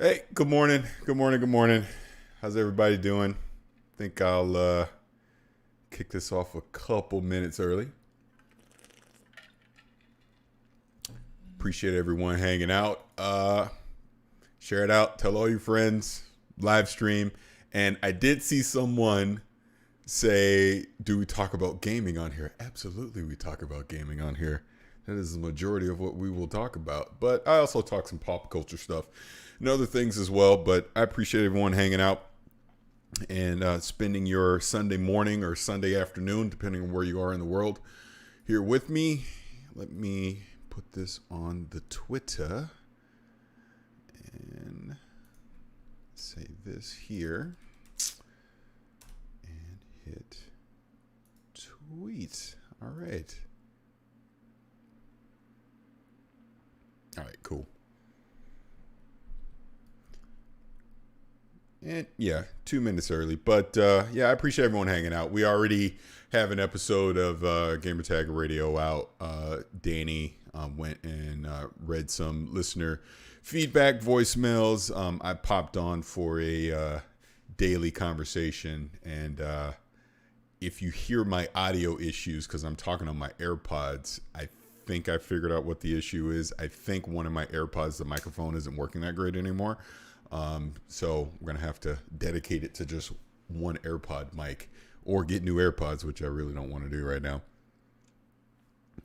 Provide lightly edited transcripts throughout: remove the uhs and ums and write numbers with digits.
Hey, good morning. Good morning. Good morning. How's everybody doing? Think I'll kick this off a couple minutes early. Appreciate everyone hanging out. Share it out. Tell all your friends. Live stream. And I did see someone say, "Do we talk about gaming on here?" Absolutely, we talk about gaming on here. That is the majority of what we will talk about. But I also talk some pop culture stuff and other things as well. But I appreciate everyone hanging out and spending your Sunday morning or Sunday afternoon, depending on where you are in the world, here with me. Let me put this on the Twitter and say this here and hit tweet. All right. All right, cool. And yeah, 2 minutes early. But yeah, I appreciate everyone hanging out. We already have an episode of Gamertag Radio out. Danny went and read some listener feedback voicemails. I popped on for a daily conversation. And if you hear my audio issues, because I'm talking on my AirPods, I think I figured out what the issue is. I think one of my AirPods, the microphone isn't working that great anymore. So I'm going to have to dedicate it to just one AirPod mic or get new AirPods, which I really don't want to do right now.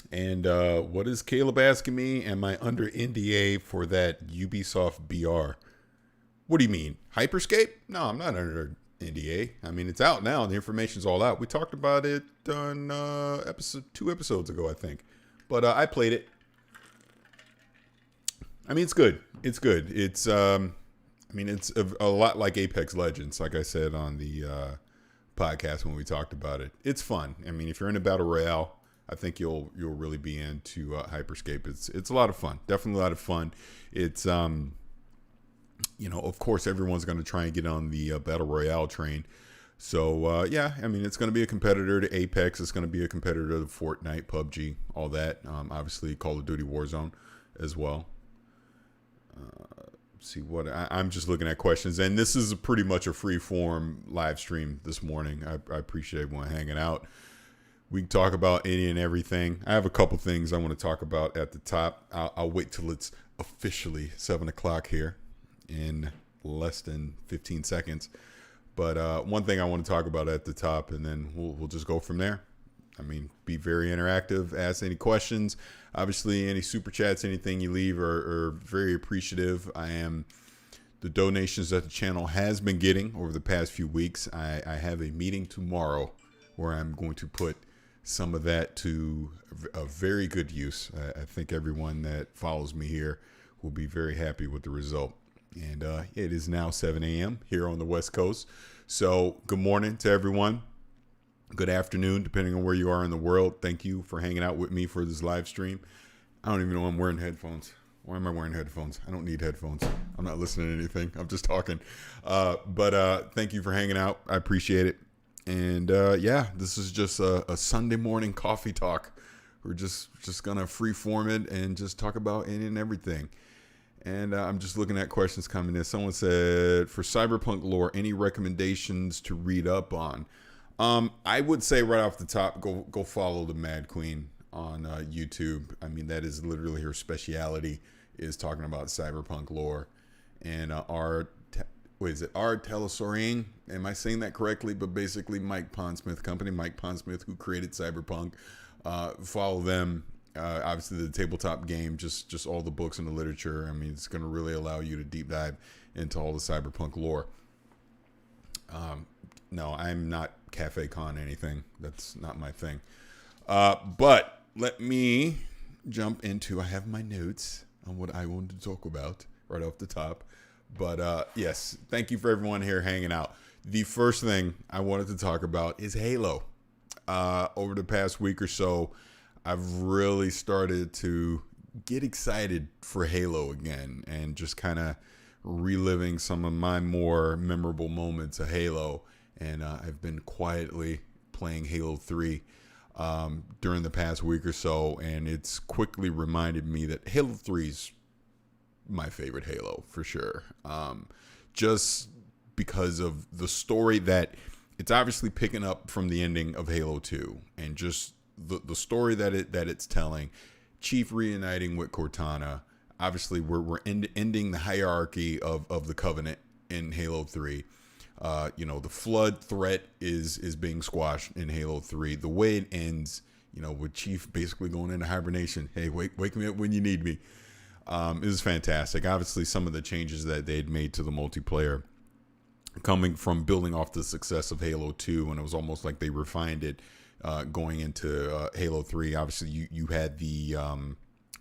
And what is Caleb asking me? Am I under NDA for that Ubisoft BR? What do you mean? Hyperscape? No, I'm not under NDA. I mean, it's out now. The information's all out. We talked about it on two episodes ago, I think. But I played it. I mean, it's good. It's good. It's it's a lot like Apex Legends, like I said on the podcast when we talked about it. It's fun. I mean, if you're into Battle Royale, I think you'll really be into Hyperscape. It's a lot of fun. Definitely a lot of fun. It's of course, everyone's going to try and get on the Battle Royale train. So, yeah, I mean, it's going to be a competitor to Apex. It's going to be a competitor to Fortnite, PUBG, all that. Obviously, Call of Duty Warzone as well. See what I'm just looking at questions, and this is pretty much a free form live stream this morning. I appreciate everyone hanging out. We can talk about any and everything. I have a couple things I want to talk about at the top. I'll wait till it's officially 7 o'clock here in less than 15 seconds. But one thing I want to talk about at the top, and then we'll just go from there. I mean, be very interactive. Ask any questions. Obviously, any super chats, anything you leave are very appreciative. The donations that the channel has been getting over the past few weeks. I have a meeting tomorrow where I'm going to put some of that to a very good use. I think everyone that follows me here will be very happy with the result. And it is now 7 a.m. here on the West Coast. So good morning to everyone. Good afternoon, depending on where you are in the world. Thank you for hanging out with me for this live stream. I don't even know I'm wearing headphones. Why am I wearing headphones? I don't need headphones. I'm not listening to anything. I'm just talking. But thank you for hanging out. I appreciate it. And yeah, this is just a Sunday morning coffee talk. We're just going to free form it and just talk about any and everything. And I'm just looking at questions coming in. Someone said, for Cyberpunk lore, any recommendations to read up on? I would say right off the top, go follow the Mad Queen on YouTube. I mean, that is literally her speciality, is talking about Cyberpunk lore. And Art Telesaurian? Am I saying that correctly? But basically, Mike Pondsmith Company, Mike Pondsmith, who created Cyberpunk. Follow them. Obviously, the tabletop game, just all the books and the literature. I mean, it's going to really allow you to deep dive into all the Cyberpunk lore. No, I'm not Cafe Con anything. That's not my thing. But let me jump into, I have my notes on what I want to talk about right off the top. But yes, thank you for everyone here hanging out. The first thing I wanted to talk about is Halo. Over the past week or so, I've really started to get excited for Halo again and just kind of reliving some of my more memorable moments of Halo. And I've been quietly playing Halo 3 during the past week or so, and it's quickly reminded me that Halo 3's my favorite Halo for sure. Just because of the story that it's obviously picking up from the ending of Halo 2, and just the story that it's telling. Chief reuniting with Cortana. Obviously, we're ending the hierarchy of the Covenant in Halo 3. The Flood threat is being squashed in Halo 3. The way it ends, with Chief basically going into hibernation. Hey, wake me up when you need me. Is fantastic. Obviously, some of the changes that they had made to the multiplayer, coming from building off the success of Halo 2, and it was almost like they refined it going into Halo 3. Obviously, you had the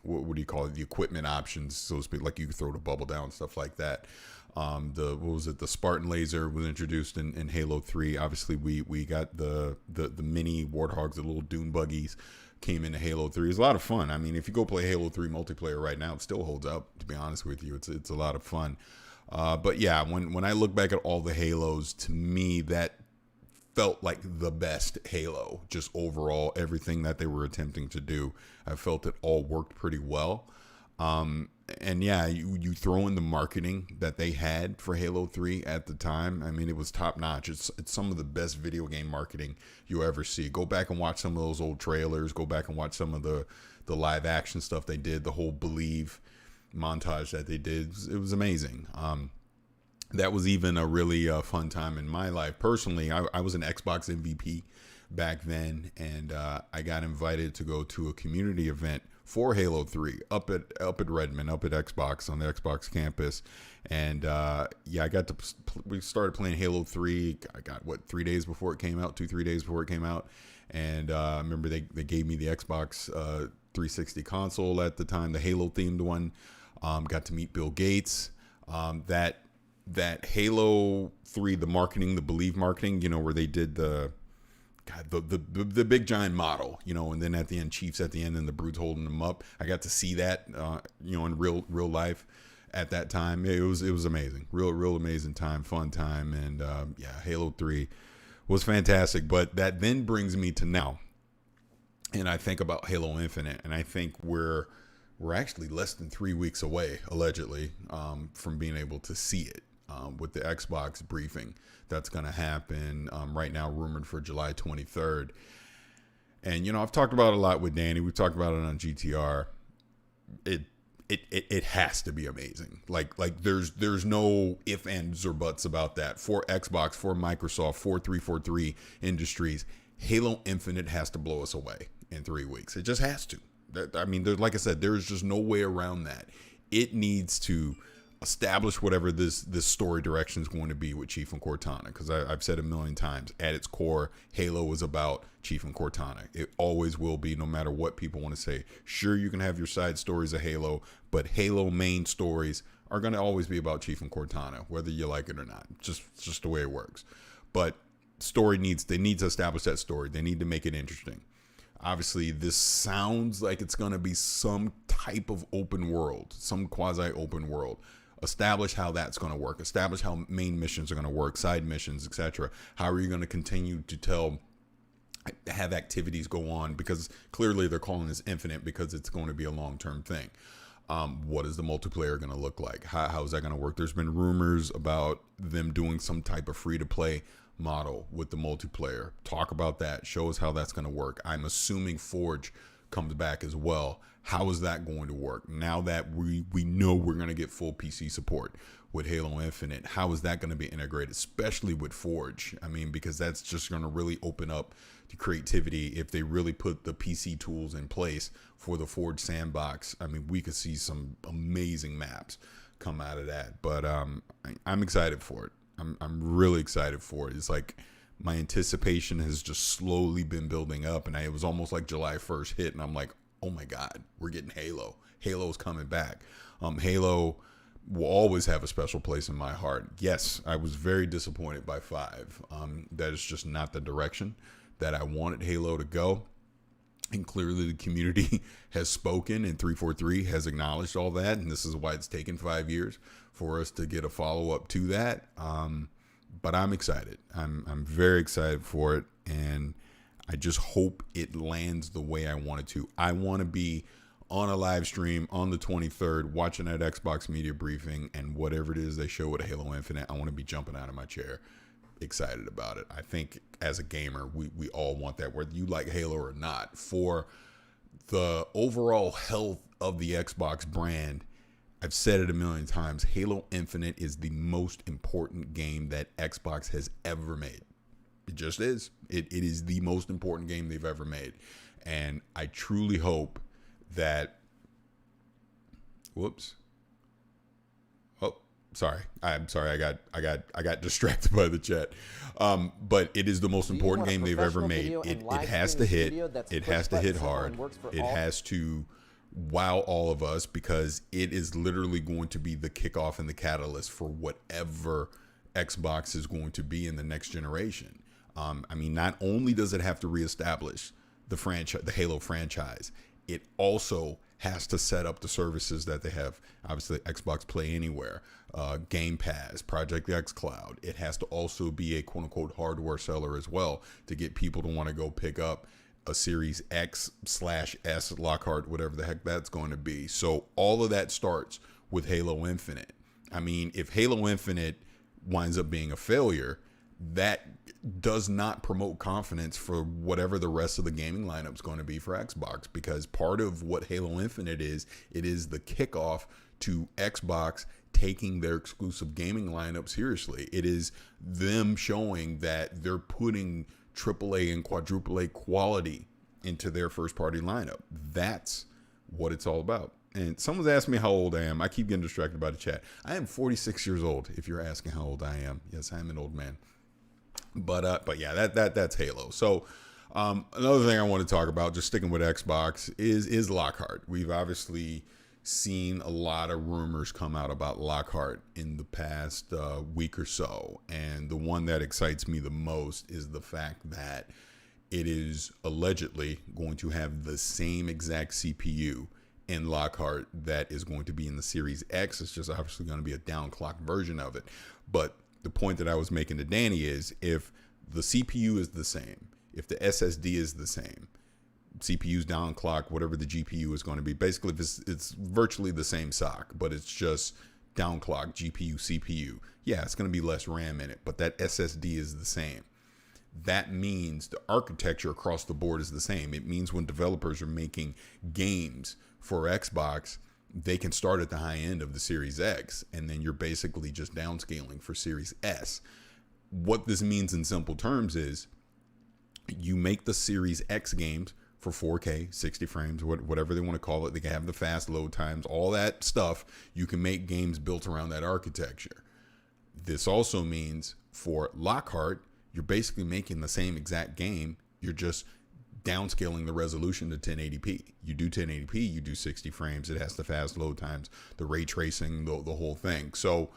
what do you call it? The equipment options, so to speak, like you could throw the bubble down, stuff like that. The Spartan laser was introduced in Halo 3. Obviously, we got the mini warthogs, the little dune buggies, came into Halo 3. It's a lot of fun. I mean, if you go play Halo 3 multiplayer right now, it still holds up, to be honest with you. It's a lot of fun. But yeah, when I look back at all the Halos, to me, that felt like the best Halo. Just overall, everything that they were attempting to do, I felt it all worked pretty well. And yeah, you throw in the marketing that they had for Halo 3 at the time. I mean, it was top notch. It's some of the best video game marketing you ever see. Go back and watch some of those old trailers. Go back and watch some of the live action stuff they did. The whole Believe montage that they did. It was amazing. That was even a really fun time in my life. Personally, I was an Xbox MVP back then, and I got invited to go to a community event for Halo 3 up at Redmond, up at Xbox, on the Xbox campus. And I got to, we started playing Halo 3, I got 3 days before it came out, 2-3 days before it came out. And I remember they gave me the Xbox 360 console at the time, the Halo themed one. Got to meet Bill Gates. That Halo 3, the marketing, the Believe marketing, where they did the big giant model, and then at the end, Chiefs at the end and the Brutes holding them up. I got to see that, in real life at that time. It was amazing, real amazing time, fun time. And Halo 3 was fantastic. But that then brings me to now, and I think about Halo Infinite, and I think we're actually less than 3 weeks away, allegedly, from being able to see it. With the Xbox briefing that's going to happen right now, rumored for July 23rd. And, I've talked about it a lot with Danny. We've talked about it on GTR. It has to be amazing. Like there's no ifs, ands, or buts about that. For Xbox, for Microsoft, for 343 Industries, Halo Infinite has to blow us away in 3 weeks. It just has to. I mean, like I said, there's just no way around that. It needs to establish whatever this story direction is going to be with Chief and Cortana, because I've said a million times, at its core, Halo is about Chief and Cortana. It always will be, no matter what people want to say. Sure, you can have your side stories of Halo, but Halo main stories are going to always be about Chief and Cortana, whether you like it or not. Just the way it works. But they need to establish that story. They need to make it interesting. Obviously, this sounds like it's going to be some type of open world, some quasi open world. Establish how that's going to work. Establish how main missions are going to work, side missions, etc. How are you going to continue to have activities go on? Because clearly they're calling this Infinite because it's going to be a long-term thing. What is the multiplayer going to look like? How is that going to work? There's been rumors about them doing some type of free-to-play model with the multiplayer. Talk about that. Show us how that's going to work. I'm assuming Forge comes back as well. How is that going to work? Now that we know we're going to get full PC support with Halo Infinite, how is that going to be integrated, especially with Forge? I mean, because that's just going to really open up the creativity if they really put the PC tools in place for the Forge sandbox. I mean, we could see some amazing maps come out of that. But I'm excited for it. I'm really excited for it. It's like my anticipation has just slowly been building up, and it was almost like July 1st hit, and I'm like, oh my God, we're getting Halo. Halo's coming back. Halo will always have a special place in my heart. Yes, I was very disappointed by 5. That is just not the direction that I wanted Halo to go. And clearly the community has spoken, and 343 has acknowledged all that. And this is why it's taken 5 years for us to get a follow-up to that. But I'm excited. I'm very excited for it. And I just hope it lands the way I want it to. I want to be on a live stream on the 23rd, watching that Xbox media briefing, and whatever it is they show with Halo Infinite, I want to be jumping out of my chair, excited about it. I think as a gamer, we all want that, whether you like Halo or not. For the overall health of the Xbox brand, I've said it a million times, Halo Infinite is the most important game that Xbox has ever made. It just is. It is the most important game they've ever made. And I truly hope that... Whoops. Oh, sorry. I'm sorry. I got distracted by the chat. But it is the most important game they've ever made. It has to hit. It has to hit hard. It has to wow all of us, because it is literally going to be the kickoff and the catalyst for whatever Xbox is going to be in the next generation. I mean, not only does it have to reestablish the Halo franchise, it also has to set up the services that they have. Obviously, Xbox Play Anywhere, Game Pass, Project X Cloud. It has to also be a quote unquote hardware seller as well, to get people to want to go pick up a Series X/S Lockhart, whatever the heck that's going to be. So all of that starts with Halo Infinite. I mean, if Halo Infinite winds up being a failure, that does not promote confidence for whatever the rest of the gaming lineup is going to be for Xbox, because part of what Halo Infinite is, it is the kickoff to Xbox taking their exclusive gaming lineup seriously. It is them showing that they're putting AAA and quadruple A quality into their first party lineup. That's what it's all about. And someone's asked me how old I am. I keep getting distracted by the chat. I am 46 years old, if you're asking how old I am. Yes, I am an old man. But yeah, that's Halo. So another thing I want to talk about, just sticking with Xbox, is Lockhart. We've obviously seen a lot of rumors come out about Lockhart in the past week or so, and the one that excites me the most is the fact that it is allegedly going to have the same exact CPU in Lockhart that is going to be in the Series X. It's just obviously going to be a downclocked version of it. But the point that I was making to Danny is, if the CPU is the same, if the SSD is the same, CPU's downclock, whatever the GPU is going to be, basically it's virtually the same sock, but it's just downclock GPU, CPU. Yeah, it's going to be less RAM in it, but that SSD is the same. That means the architecture across the board is the same. It means when developers are making games for Xbox, they can start at the high end of the Series X, and then you're basically just downscaling for Series S. What this means in simple terms is, you make the Series X games for 4K, 60 frames, whatever they want to call it. They can have the fast load times, all that stuff. You can make games built around that architecture. This also means for Lockhart, you're basically making the same exact game. You're just downscaling the resolution to 1080p. You do 1080p, you do 60 frames. It has the fast load times, the ray tracing, the whole thing. So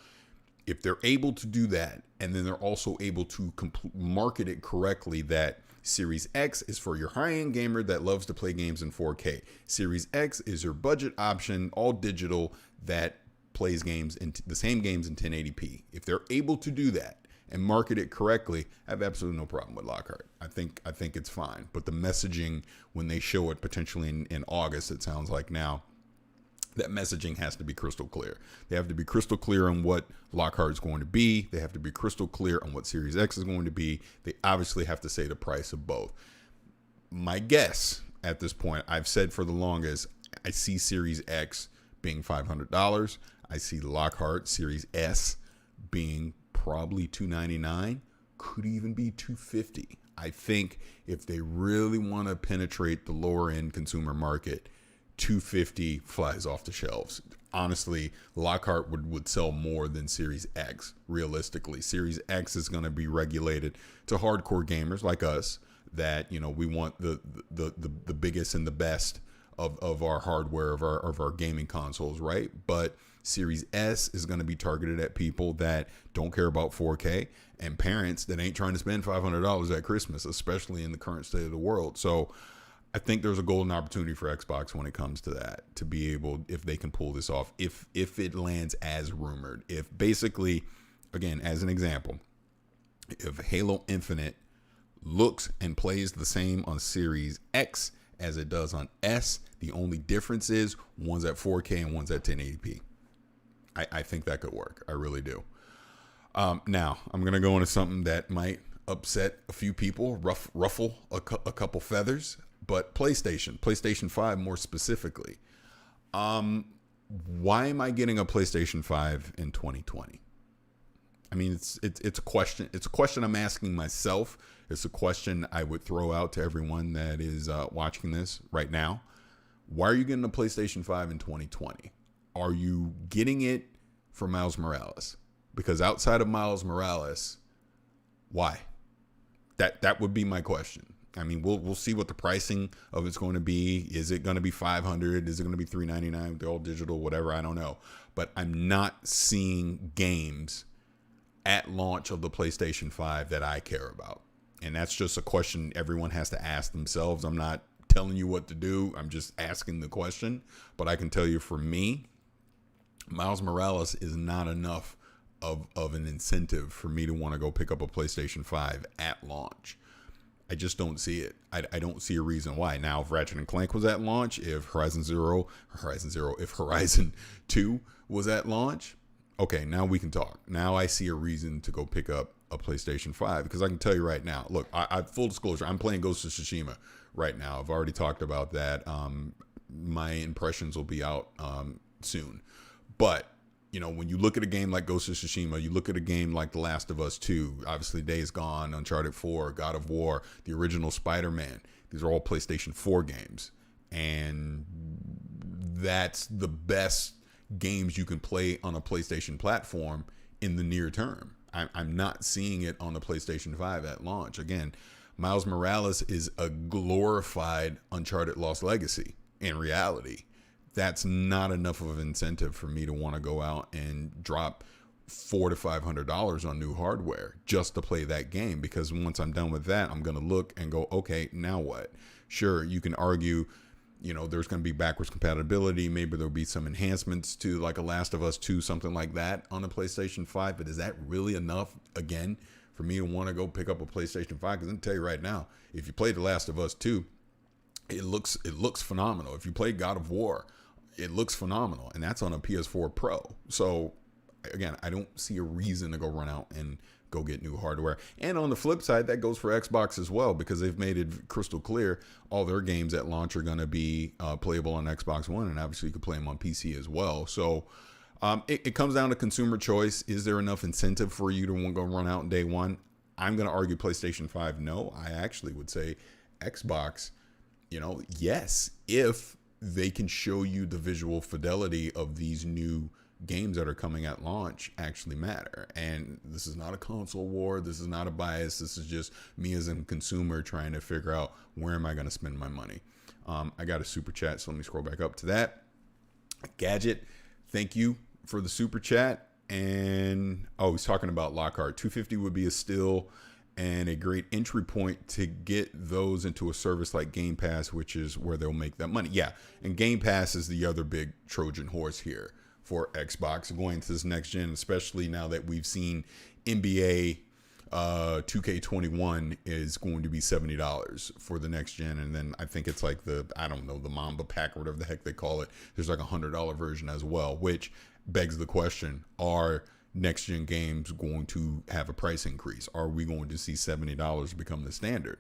if they're able to do that, and then they're also able to market it correctly, that Series X is for your high-end gamer that loves to play games in 4K. Series X is your budget option, all digital, that plays games in the same games in 1080p. If they're able to do that and market it correctly, I have absolutely no problem with Lockhart. I think it's fine. But the messaging, when they show it potentially in August, it sounds like now, that messaging has to be crystal clear. They have to be crystal clear on what Lockhart is going to be. They have to be crystal clear on what Series X is going to be. They obviously have to say the price of both. My guess at this point, I've said for the longest, I see Series X being $500. I see Lockhart Series S being probably $299, could even be $250. I think if they really want to penetrate the lower end consumer market, $250 flies off the shelves. Honestly, Lockhart would sell more than Series X. Realistically, Series X is going to be regulated to hardcore gamers like us, that, you know, we want the biggest and the best of our hardware, of our gaming consoles, right? But Series S is going to be targeted at people that don't care about 4K, and parents that ain't trying to spend $500 at Christmas, especially in the current state of the world. So I think there's a golden opportunity for Xbox when it comes to that, to be able, if they can pull this off, if it lands as rumored. If basically, again, as an example, if Halo Infinite looks and plays the same on Series X as it does on S. The only difference is one's at 4K and one's at 1080p. I think that could work. I really do. Now, I'm going to go into something that might upset a few people, ruffle a couple feathers, but PlayStation 5 more specifically. Why am I getting a PlayStation 5 in 2020? I mean, it's a question. It's a question I'm asking myself. It's a question I would throw out to everyone that is watching this right now. Why are you getting a PlayStation 5 in 2020? Are you getting it for Miles Morales? Because outside of Miles Morales, why? That would be my question. I mean, we'll see what the pricing of it's going to be. Is it going to be $500? Is it going to be $399? They're all digital, whatever. I don't know. But I'm not seeing games at launch of the PlayStation 5 that I care about. And that's just a question everyone has to ask themselves. I'm not telling you what to do. I'm just asking the question. But I can tell you, for me, Miles Morales is not enough of an incentive for me to want to go pick up a PlayStation 5 at launch. I just don't see it. I don't see a reason why. Now, if Ratchet and Clank was at launch, if Horizon 2 was at launch, okay, now we can talk. Now I see a reason to go pick up a PlayStation 5, because I can tell you right now, look, I full disclosure, I'm playing Ghost of Tsushima right now. I've already talked about that. My impressions will be out soon. But, you know, when you look at a game like Ghost of Tsushima, you look at a game like The Last of Us 2, obviously Days Gone, Uncharted 4, God of War, the original Spider-Man. These are all PlayStation 4 games. And that's the best games you can play on a PlayStation platform in the near term. I'm not seeing it on the PlayStation 5 at launch. Again, Miles Morales is a glorified Uncharted Lost Legacy in reality. That's not enough of an incentive for me to want to go out and drop $400 to $500 on new hardware just to play that game. Because once I'm done with that, I'm going to look and go, okay, now what? Sure, you can argue, you know, there's going to be backwards compatibility. Maybe there'll be some enhancements to like a Last of Us 2, something like that on the PlayStation 5. But is that really enough, again, for me to want to go pick up a PlayStation 5? Because I can tell you right now, if you play The Last of Us 2, it looks phenomenal. If you play God of War, it looks phenomenal, and that's on a PS4 Pro. So, again, I don't see a reason to go run out and go get new hardware. And on the flip side, that goes for Xbox as well, because they've made it crystal clear all their games at launch are going to be playable on Xbox One, and obviously you can play them on PC as well. So, it comes down to consumer choice. Is there enough incentive for you to want to go run out in day one? I'm going to argue PlayStation 5, no. I actually would say Xbox, you know, yes, if they can show you the visual fidelity of these new games that are coming at launch actually matter. And this is not a console war. This is not a bias. This is just me as a consumer trying to figure out where am I going to spend my money. I got a super chat, so let me scroll back up to that. Gadget, thank you for the super chat. And he's talking about Lockhart. $250 would be a steal and a great entry point to get those into a service like Game Pass, which is where they'll make that money. Yeah, and Game Pass is the other big Trojan horse here for Xbox going to this next gen, especially now that we've seen NBA 2K21 is going to be $70 for the next gen. And then I think it's like the Mamba pack or whatever the heck they call it. There's like $100 version as well, which begs the question, are next gen games going to have a price increase? Are we going to see $70 become the standard?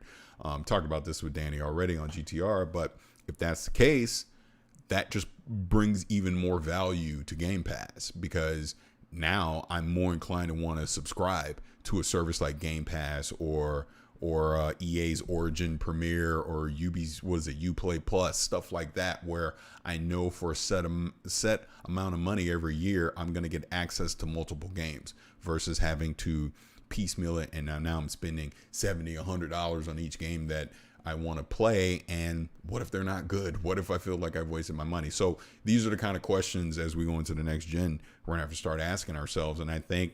Talked about this with Danny already on GTR, but if that's the case, that just brings even more value to Game Pass, because now I'm more inclined to want to subscribe to a service like Game Pass or EA's Origin Premier or Uplay Plus, stuff like that, where I know for a set amount of money every year, I'm going to get access to multiple games versus having to piecemeal it. And now I'm spending $70, $100 on each game that I want to play. And what if they're not good? What if I feel like I've wasted my money? So these are the kind of questions as we go into the next gen, we're going to have to start asking ourselves. And I think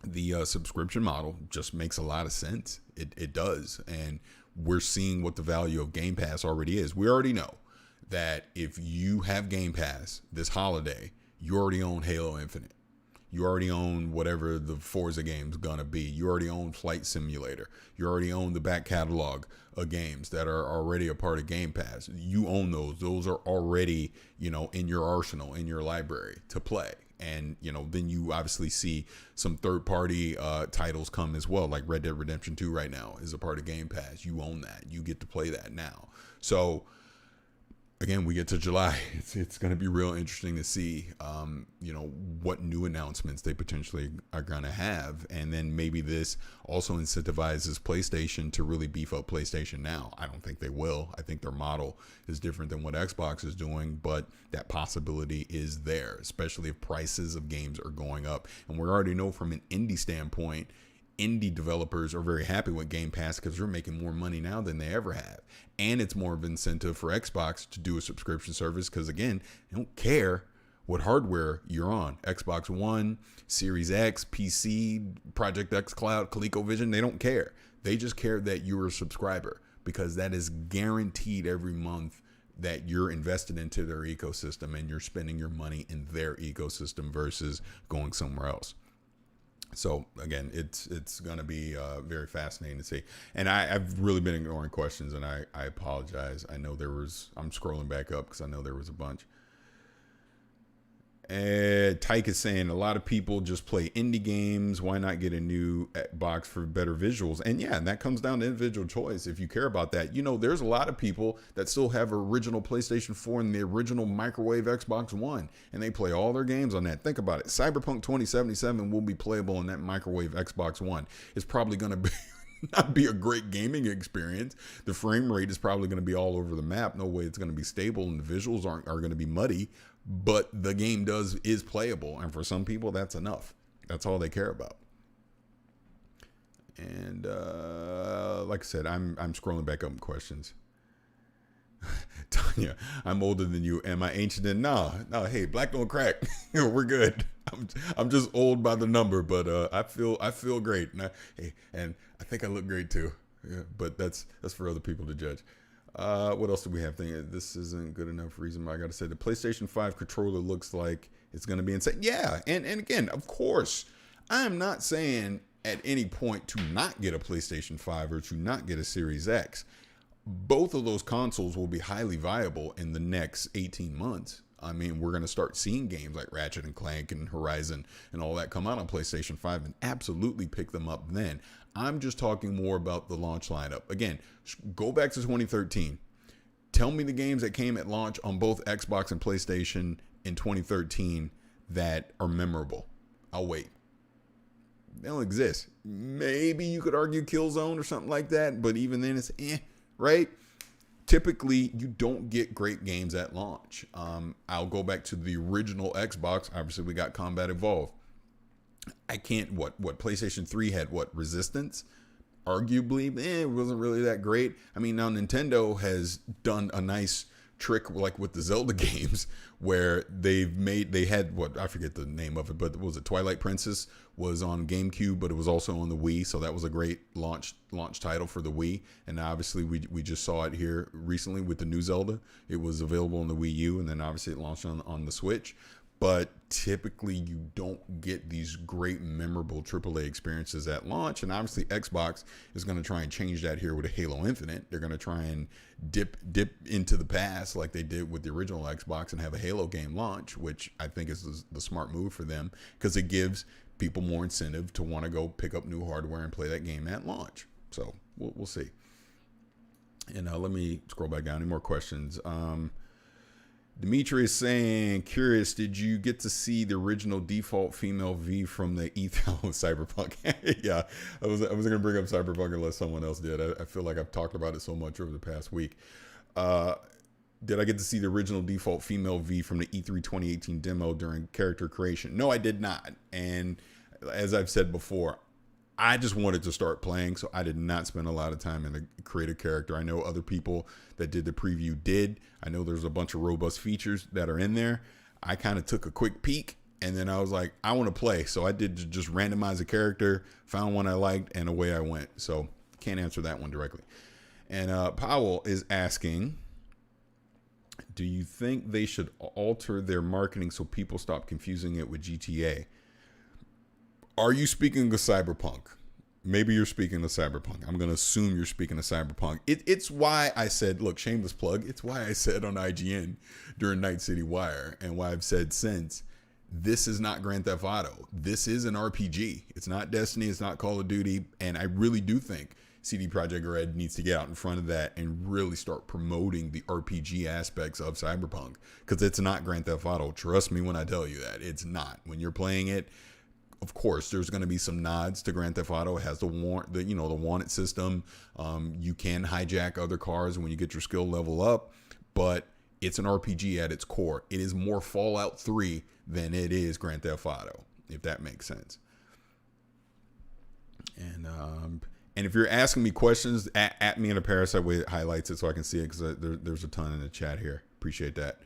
the subscription model just makes a lot of sense. It does. And we're seeing what the value of Game Pass already is. We already know that if you have Game Pass this holiday, you already own Halo Infinite. You already own whatever the Forza game's gonna be. You already own Flight Simulator. You already own the back catalog of games that are already a part of Game Pass. You own those. Those are already, in your arsenal, in your library to play. And, then you obviously see some third-party titles come as well, like Red Dead Redemption 2 right now is a part of Game Pass. You own that. You get to play that now. So, again, we get to July. It's going to be real interesting to see, what new announcements they potentially are going to have. And then maybe this also incentivizes PlayStation to really beef up PlayStation Now. I don't think they will. I think their model is different than what Xbox is doing, but that possibility is there, especially if prices of games are going up. And we already know from an indie standpoint, indie developers are very happy with Game Pass because they're making more money now than they ever have. And it's more of an incentive for Xbox to do a subscription service because, again, they don't care what hardware you're on. Xbox One, Series X, PC, Project X Cloud, ColecoVision, they don't care. They just care that you're a subscriber because that is guaranteed every month that you're invested into their ecosystem and you're spending your money in their ecosystem versus going somewhere else. So again, it's going to be very fascinating to see. And I've really been ignoring questions, and I apologize. I know I'm scrolling back up because I know there was a bunch. Tyke is saying a lot of people just play indie games. Why not get a new box for better visuals? And yeah, that comes down to individual choice. If you care about that, there's a lot of people that still have original PlayStation 4 and the original microwave Xbox One, and they play all their games on that. Think about it. Cyberpunk 2077 will be playable on that microwave Xbox One. It's probably going to be not be a great gaming experience. The frame rate is probably going to be all over the map. No way it's going to be stable, and the visuals are going to be muddy. But the game is playable, and for some people, that's enough. That's all they care about. And like I said, I'm scrolling back up in questions. Tanya, I'm older than you. Am I ancient? No. Hey, black don't crack. We're good. I'm just old by the number, but I feel great, and I think I look great too. Yeah, but that's for other people to judge. What else do we have? This isn't good enough reason why I got to say the PlayStation 5 controller looks like it's going to be insane. Yeah, and again, of course, I'm not saying at any point to not get a PlayStation 5 or to not get a Series X. Both of those consoles will be highly viable in the next 18 months. I mean, we're going to start seeing games like Ratchet and Clank and Horizon and all that come out on PlayStation 5 and absolutely pick them up then. I'm just talking more about the launch lineup. Again, go back to 2013. Tell me the games that came at launch on both Xbox and PlayStation in 2013 that are memorable. I'll wait. They don't exist. Maybe you could argue Killzone or something like that, but even then it's right? Typically, you don't get great games at launch. I'll go back to the original Xbox. Obviously, we got Combat Evolved. I can't, what PlayStation 3 had, Resistance? Arguably, it wasn't really that great. I mean, now Nintendo has done a nice trick, like with the Zelda games, where they had, I forget the name of it, but was it Twilight Princess was on GameCube, but it was also on the Wii, so that was a great launch title for the Wii. And obviously, we just saw it here recently with the new Zelda. It was available on the Wii U, and then obviously it launched on the Switch. But typically, you don't get these great, memorable AAA experiences at launch. And obviously, Xbox is going to try and change that here with a Halo Infinite. They're going to try and dip into the past like they did with the original Xbox and have a Halo game launch, which I think is the smart move for them because it gives people more incentive to want to go pick up new hardware and play that game at launch. So we'll see. And let me scroll back down. Any more questions? Dimitri is saying, curious, did you get to see the original default female V from the E3 of Cyberpunk? Yeah, I wasn't going to bring up Cyberpunk unless someone else did. I feel like I've talked about it so much over the past week. Did I get to see the original default female V from the E3 2018 demo during character creation? No, I did not. And as I've said before, I just wanted to start playing, so I did not spend a lot of time in the creative character. I know other people that did the preview did. I know there's a bunch of robust features that are in there. I kind of took a quick peek, and then I was like, I want to play. So I did just randomize a character, found one I liked, and away I went. So can't answer that one directly. And Powell is asking, do you think they should alter their marketing so people stop confusing it with GTA? Are you speaking of Cyberpunk? Maybe you're speaking of Cyberpunk. I'm going to assume you're speaking of Cyberpunk. It's why I said, look, shameless plug. It's why I said on IGN during Night City Wire, and why I've said since, this is not Grand Theft Auto. This is an RPG. It's not Destiny. It's not Call of Duty. And I really do think CD Projekt Red needs to get out in front of that and really start promoting the RPG aspects of Cyberpunk, because it's not Grand Theft Auto. Trust me when I tell you that. It's not. When you're playing it, of course, there's going to be some nods to Grand Theft Auto. It has the wanted system. You can hijack other cars when you get your skill level up, but it's an RPG at its core. It is more Fallout 3 than it is Grand Theft Auto, if that makes sense. And if you're asking me questions, at me in a Parasite Way highlights it so I can see it, because there's a ton in the chat here. Appreciate that.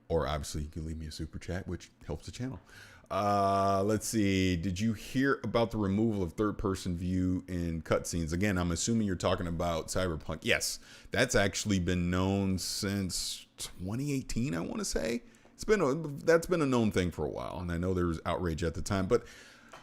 Or obviously you can leave me a super chat, which helps the channel. Let's see. Did you hear about the removal of third-person view in cutscenes? Again, I'm assuming you're talking about Cyberpunk. Yes, that's actually been known since 2018, I want to say. That's been a known thing for a while, and I know there was outrage at the time. But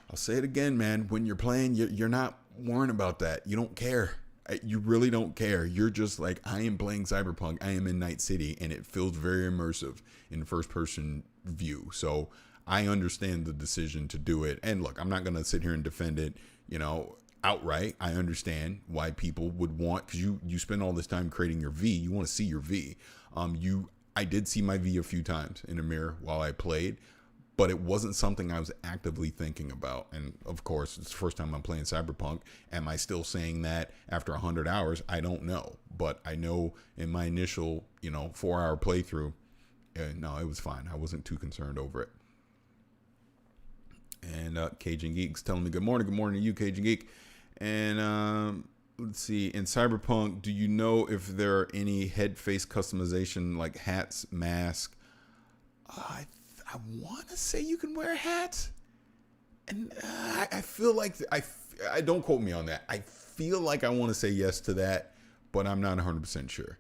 I'll say it again, man. When you're playing, you're not worrying about that. You don't care. You really don't care. You're just like, I am playing Cyberpunk. I am in Night City, and it feels very immersive in first-person view. So I understand the decision to do it. And look, I'm not going to sit here and defend it, outright. I understand why people would want, because you spend all this time creating your V. You want to see your V. I did see my V a few times in a mirror while I played, but it wasn't something I was actively thinking about. And of course, it's the first time I'm playing Cyberpunk. Am I still saying that after 100 hours? I don't know. But I know in my initial, 4-hour playthrough, no, it was fine. I wasn't too concerned over it. And Cajun Geek's telling me good morning to you, Cajun Geek. And let's see, in Cyberpunk, do you know if there are any head face customization like hats, mask? I want to say you can wear hats, and I feel like I don't quote me on that. I feel like I want to say yes to that, but I'm not 100% sure.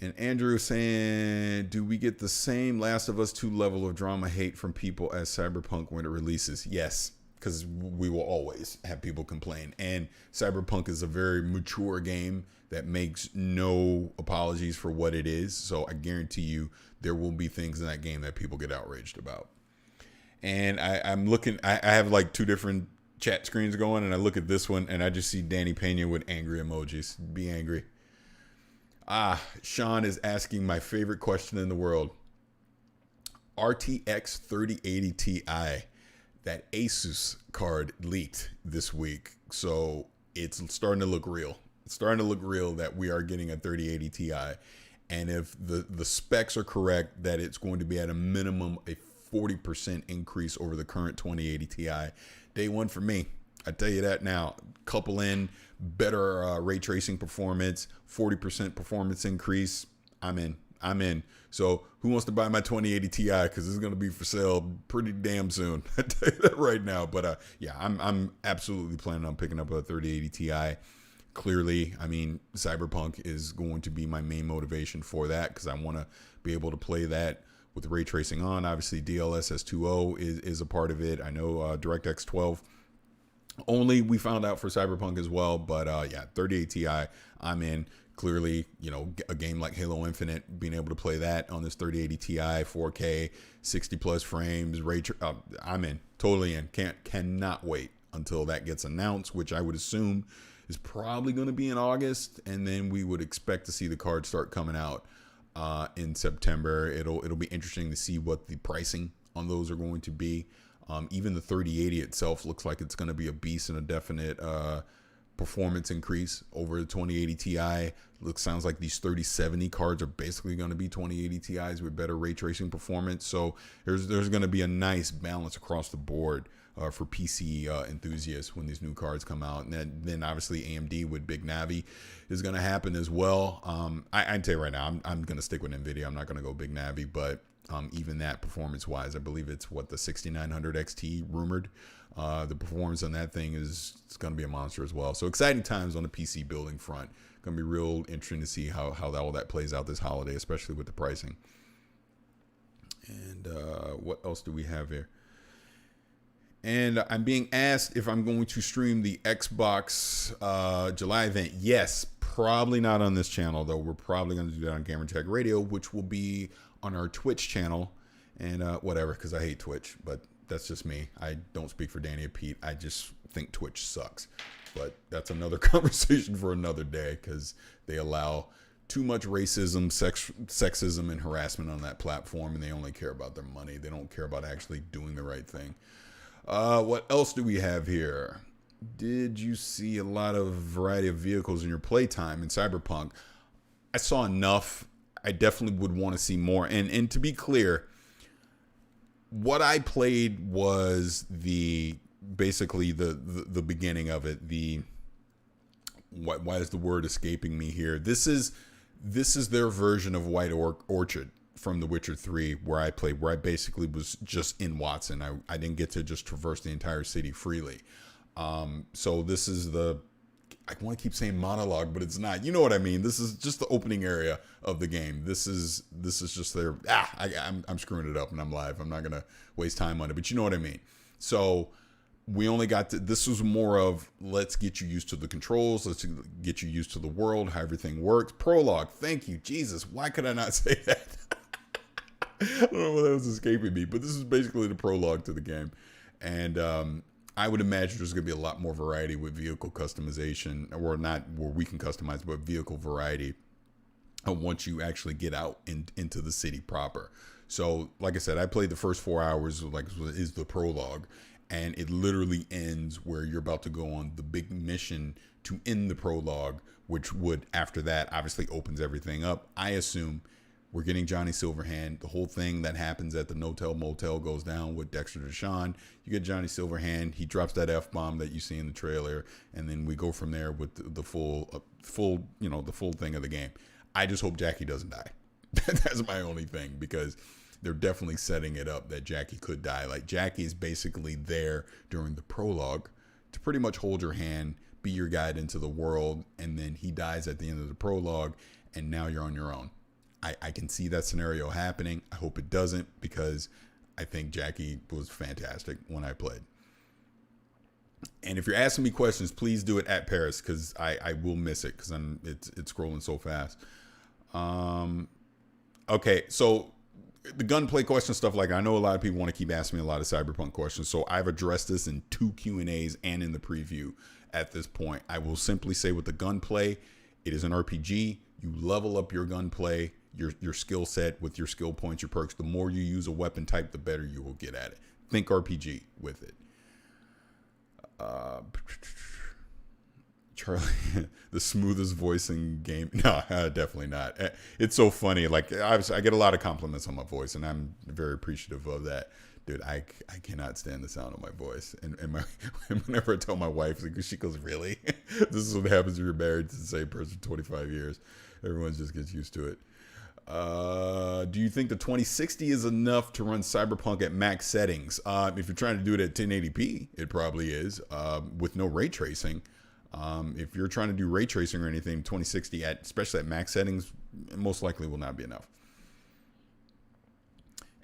And Andrew saying, do we get the same Last of Us 2 level of drama hate from people as Cyberpunk when it releases? Yes, because we will always have people complain. And Cyberpunk is a very mature game that makes no apologies for what it is. So I guarantee you there will be things in that game that people get outraged about. And I'm looking, I have like two different chat screens going, and I look at this one and I just see Danny Pena with angry emojis. Be angry. Sean is asking my favorite question in the world. RTX 3080 Ti, that Asus card leaked this week. So it's starting to look real. It's starting to look real that we are getting a 3080 Ti. And if the specs are correct, that it's going to be at a minimum a 40% increase over the current 2080 Ti. Day one for me. I tell you that now. Couple in better ray tracing performance, 40% performance increase. I'm in. So who wants to buy my 2080 Ti? Because it's going to be for sale pretty damn soon. I tell you that right now. But yeah, I'm absolutely planning on picking up a 3080 Ti. Clearly, I mean, Cyberpunk is going to be my main motivation for that, because I want to be able to play that with ray tracing on. Obviously, DLSS 2.0 is a part of it. I know DirectX 12 only we found out for Cyberpunk as well. But yeah, 3080 Ti, I'm in. Clearly, a game like Halo Infinite, being able to play that on this 3080 Ti, 4K, 60 plus frames, I'm in, totally in. Cannot wait until that gets announced, which I would assume is probably going to be in August, and then we would expect to see the cards start coming out in September. It'll be interesting to see what the pricing on those are going to be. Even the 3080 itself looks like it's going to be a beast and a definite performance increase over the 2080 Ti. Sounds like these 3070 cards are basically going to be 2080 Ti's with better ray tracing performance. So there's going to be a nice balance across the board for PC enthusiasts when these new cards come out. And then obviously AMD with Big Navi is going to happen as well. I can tell you right now, I'm going to stick with NVIDIA. I'm not going to go Big Navi, but even that performance wise, I believe it's the 6900 XT rumored. The performance on that thing it's going to be a monster as well. So exciting times on the PC building front. Going to be real interesting to see how all that plays out this holiday, especially with the pricing. And what else do we have here? And I'm being asked if I'm going to stream the Xbox July event. Yes, probably not on this channel, though. We're probably going to do that on Gamertag Radio, which will be on our Twitch channel. And whatever, because I hate Twitch. But that's just me. I don't speak for Danny or Pete. I just think Twitch sucks. But that's another conversation for another day, because they allow too much racism, sexism, and harassment on that platform, and they only care about their money. They don't care about actually doing the right thing. What else do we have here? Did you see a lot of variety of vehicles in your playtime in Cyberpunk? I saw enough. I definitely would want to see more. And to be clear, what I played was basically the beginning of it. Why is the word escaping me here? This is their version of White Orchard from The Witcher 3, where I played, where I basically was just in Watson. I didn't get to just traverse the entire city freely. So this is I want to keep saying monologue, but it's not. You know what I mean? This is just the opening area of the game. This is just their, I'm screwing it up and I'm live. I'm not going to waste time on it, but you know what I mean? So we only got to, this was more of, let's get you used to the controls. Let's get you used to the world, how everything works. Prologue. Thank you, Jesus. Why could I not say that? I don't know why that was escaping me, but this is basically the prologue to the game. And I would imagine there's going to be a lot more variety with vehicle customization, or not where we can customize, but vehicle variety once you actually get out into the city proper. So, like I said, I played the first 4 hours, is the prologue, and it literally ends where you're about to go on the big mission to end the prologue, which would, after that, obviously opens everything up. I assume we're getting Johnny Silverhand. The whole thing that happens at the No-Tell Motel goes down with Dexter Deshawn. You get Johnny Silverhand. He drops that F-bomb that you see in the trailer, and then we go from there with the full thing of the game. I just hope Jackie doesn't die. That's my only thing, because they're definitely setting it up that Jackie could die. Like, Jackie is basically there during the prologue to pretty much hold your hand, be your guide into the world, and then he dies at the end of the prologue, and now you're on your own. I can see that scenario happening. I hope it doesn't, because I think Jackie was fantastic when I played. And if you're asking me questions, please do it at Paris, because I will miss it, because it's scrolling so fast. Okay, so the gunplay question, stuff like that. I know a lot of people want to keep asking me a lot of Cyberpunk questions, so I've addressed this in 2 Q&As and in the preview at this point. I will simply say, with the gunplay, it is an RPG. You level up your gunplay, your skill set with your skill points, your perks. The more you use a weapon type, the better you will get at it. Think RPG with it. Charlie, the smoothest voice in game. No, definitely not. It's so funny. Like, I get a lot of compliments on my voice, and I'm very appreciative of that. Dude, I cannot stand the sound of my voice. And whenever I tell my wife, she goes, really? This is what happens when you're married to the same person for 25 years. Everyone just gets used to it. Do you think the 2060 is enough to run Cyberpunk at max settings? If you're trying to do it at 1080p, it probably is, with no ray tracing. If you're trying to do ray tracing or anything, 2060 especially at max settings, most likely will not be enough.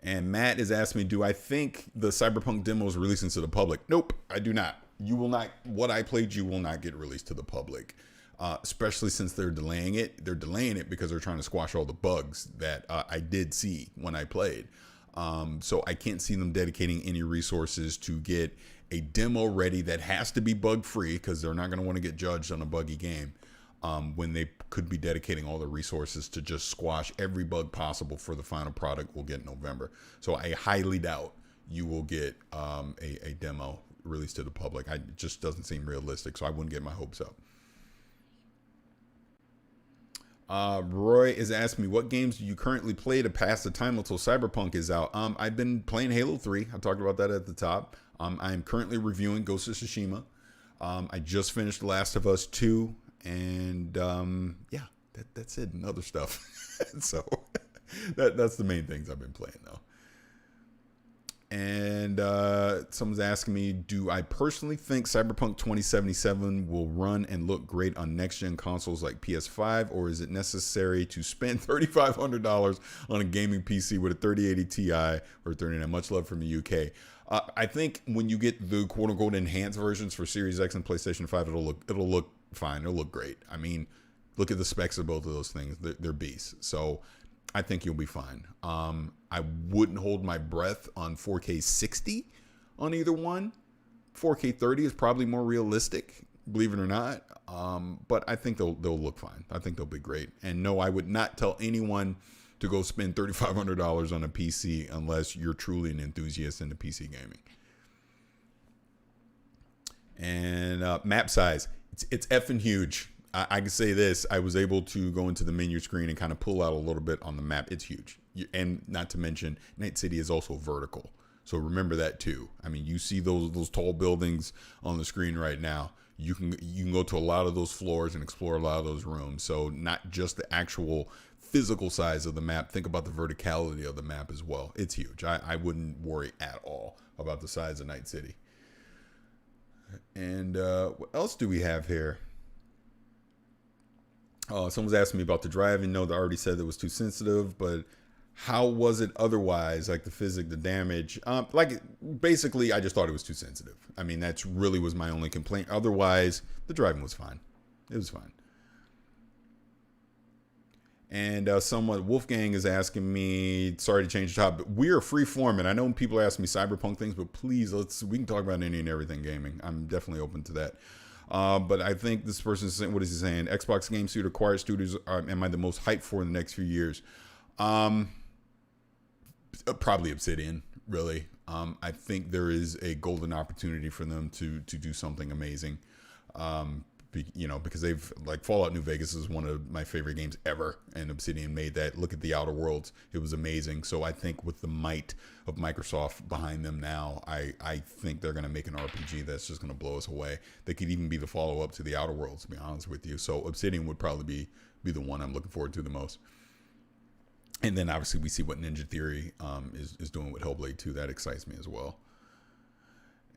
And Matt is asking me, do I think the Cyberpunk demo is releasing to the public? Nope, I do not. You will not. What I played, you will not get released to the public. Especially since they're delaying it. They're delaying it because they're trying to squash all the bugs that I did see when I played. So I can't see them dedicating any resources to get a demo ready that has to be bug free, because they're not going to want to get judged on a buggy game, when they could be dedicating all the resources to just squash every bug possible for the final product we'll get in November. So I highly doubt you will get a demo released to the public. It just doesn't seem realistic, so I wouldn't get my hopes up. Roy is asking me, what games do you currently play to pass the time until Cyberpunk is out? I've been playing Halo 3. I talked about that at the top. I am currently reviewing Ghost of Tsushima. I just finished The Last of Us 2. And yeah, that's it, and other stuff. So that's the main things I've been playing, though. And And someone's asking me, do I personally think Cyberpunk 2077 will run and look great on next-gen consoles like PS5, or is it necessary to spend $3,500 on a gaming PC with a 3080 Ti or 30? Much love from the UK. I think when you get the quote-unquote enhanced versions for Series X and PlayStation 5, it'll look fine. It'll look great. I mean, look at the specs of both of those things. They're beasts. So I think you'll be fine. I wouldn't hold my breath on 4K 60 on either one. 4K 30 is probably more realistic, believe it or not. But I think they'll look fine. I think they'll be great. And no, I would not tell anyone to go spend $3,500 on a PC unless you're truly an enthusiast into PC gaming. And map size, it's effing huge. I can say this. I was able to go into the menu screen and kind of pull out a little bit on the map. It's huge. And not to mention, Night City is also vertical. So remember that too. I mean, you see those tall buildings on the screen right now. You can go to a lot of those floors and explore a lot of those rooms. So not just the actual physical size of the map. Think about the verticality of the map as well. It's huge. I wouldn't worry at all about the size of Night City. And what else do we have here? Someone's asking me about the driving. No, they already said it was too sensitive, but how was it otherwise? Like the physics, the damage? Basically, I just thought it was too sensitive. I mean, that's really was my only complaint. Otherwise, the driving was fine. It was fine. And someone, Wolfgang, is asking me, sorry to change the topic, but we're free form. And I know people ask me Cyberpunk things, but please, we can talk about any and everything gaming. I'm definitely open to that. But I think this person is saying, what is he saying? Xbox Game Studio acquired studios am I the most hyped for in the next few years? Probably Obsidian, really. I think there is a golden opportunity for them to do something amazing. Because they've, like, Fallout New Vegas is one of my favorite games ever, and Obsidian made that. Look at the Outer Worlds. It was amazing. So I think with the might of Microsoft behind them now, I think they're going to make an RPG that's just going to blow us away. They could even be the follow-up to the Outer Worlds, to be honest with you. So Obsidian would probably be the one I'm looking forward to the most. And then obviously we see what Ninja Theory is doing with Hellblade 2. That excites me as well.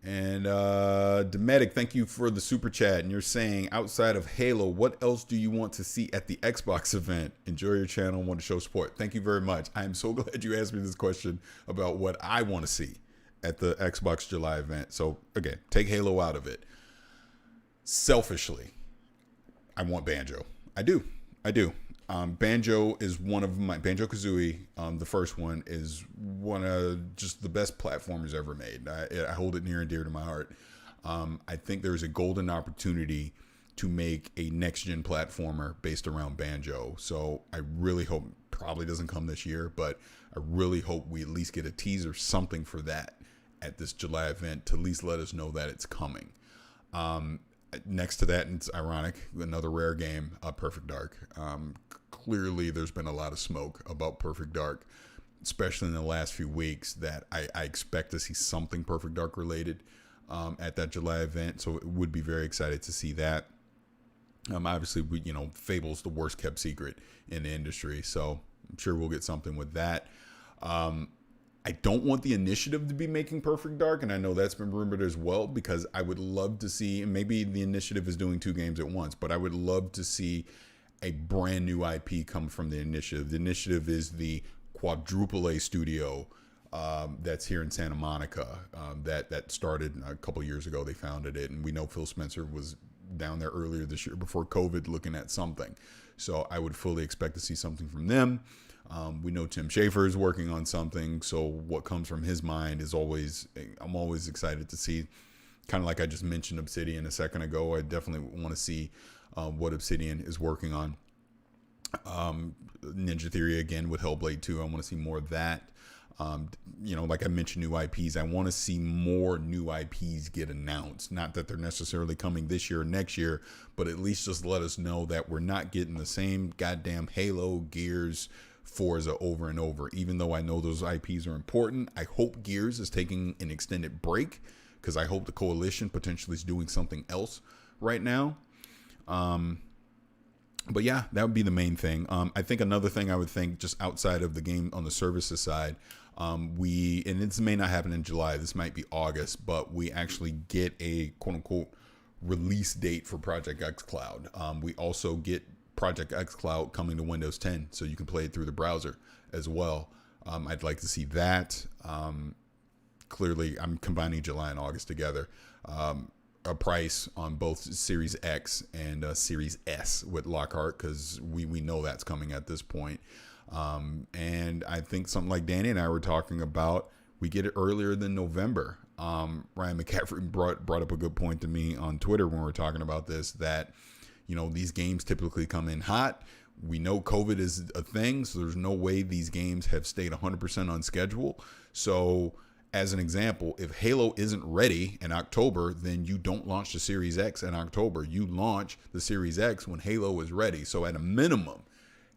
And Dometic, thank you for the super chat. And you're saying, outside of Halo, what else do you want to see at the Xbox event? Enjoy your channel and want to show support. Thank you very much. I am so glad you asked me this question about what I want to see at the Xbox July event. So again, take Halo out of it. Selfishly, I want Banjo. I do. Banjo is one of my Banjo-Kazooie. The first one is one of just the best platformers ever made. I hold it near and dear to my heart. I think there's a golden opportunity to make a next-gen platformer based around Banjo. So I really hope, probably doesn't come this year, but I really hope we at least get a teaser, something for that at this July event to at least let us know that it's coming. Next to that, and it's ironic, another rare game, Perfect Dark. Clearly, there's been a lot of smoke about Perfect Dark, especially in the last few weeks, that I expect to see something Perfect Dark related at that July event. So it would be very excited to see that. Obviously, Fable's the worst kept secret in the industry, so I'm sure we'll get something with that. I don't want the Initiative to be making Perfect Dark, and I know that's been rumored as well, because I would love to see, and maybe the Initiative is doing 2 games at once, but I would love to see a brand new IP come from the Initiative. The Initiative is the quadruple A studio that's here in Santa Monica that started a couple years ago. They founded it, and we know Phil Spencer was down there earlier this year before COVID looking at something. So I would fully expect to see something from them. We know Tim Schafer is working on something, so what comes from his mind is I'm always excited to see. Kind of like I just mentioned Obsidian a second ago, I definitely want to see what Obsidian is working on. Ninja Theory again with Hellblade 2, I want to see more of that. Like I mentioned, new IPs. I want to see more new IPs get announced. Not that they're necessarily coming this year or next year, but at least just let us know that we're not getting the same goddamn Halo, Gears, Forza over and over. Even though I know those IPs are important, I hope Gears is taking an extended break, because I hope the Coalition potentially is doing something else right now. But yeah, that would be the main thing. I think another thing I would think, just outside of the game on the services side, And this may not happen in July, this might be August, but we actually get a quote unquote release date for Project X Cloud. We also get Project X Cloud coming to Windows 10, so you can play it through the browser as well. I'd like to see that. Clearly, I'm combining July and August together. A price on both Series X and Series S with Lockhart, because we know that's coming at this point. And I think something like Danny and I were talking about, we get it earlier than November. Ryan McCaffrey brought up a good point to me on Twitter when we were talking about this, that, you know, these games typically come in hot. We know COVID is a thing, so there's no way these games have stayed 100% on schedule. So as an example, if Halo isn't ready in October, then you don't launch the Series X in October. You launch the Series X when Halo is ready. So at a minimum,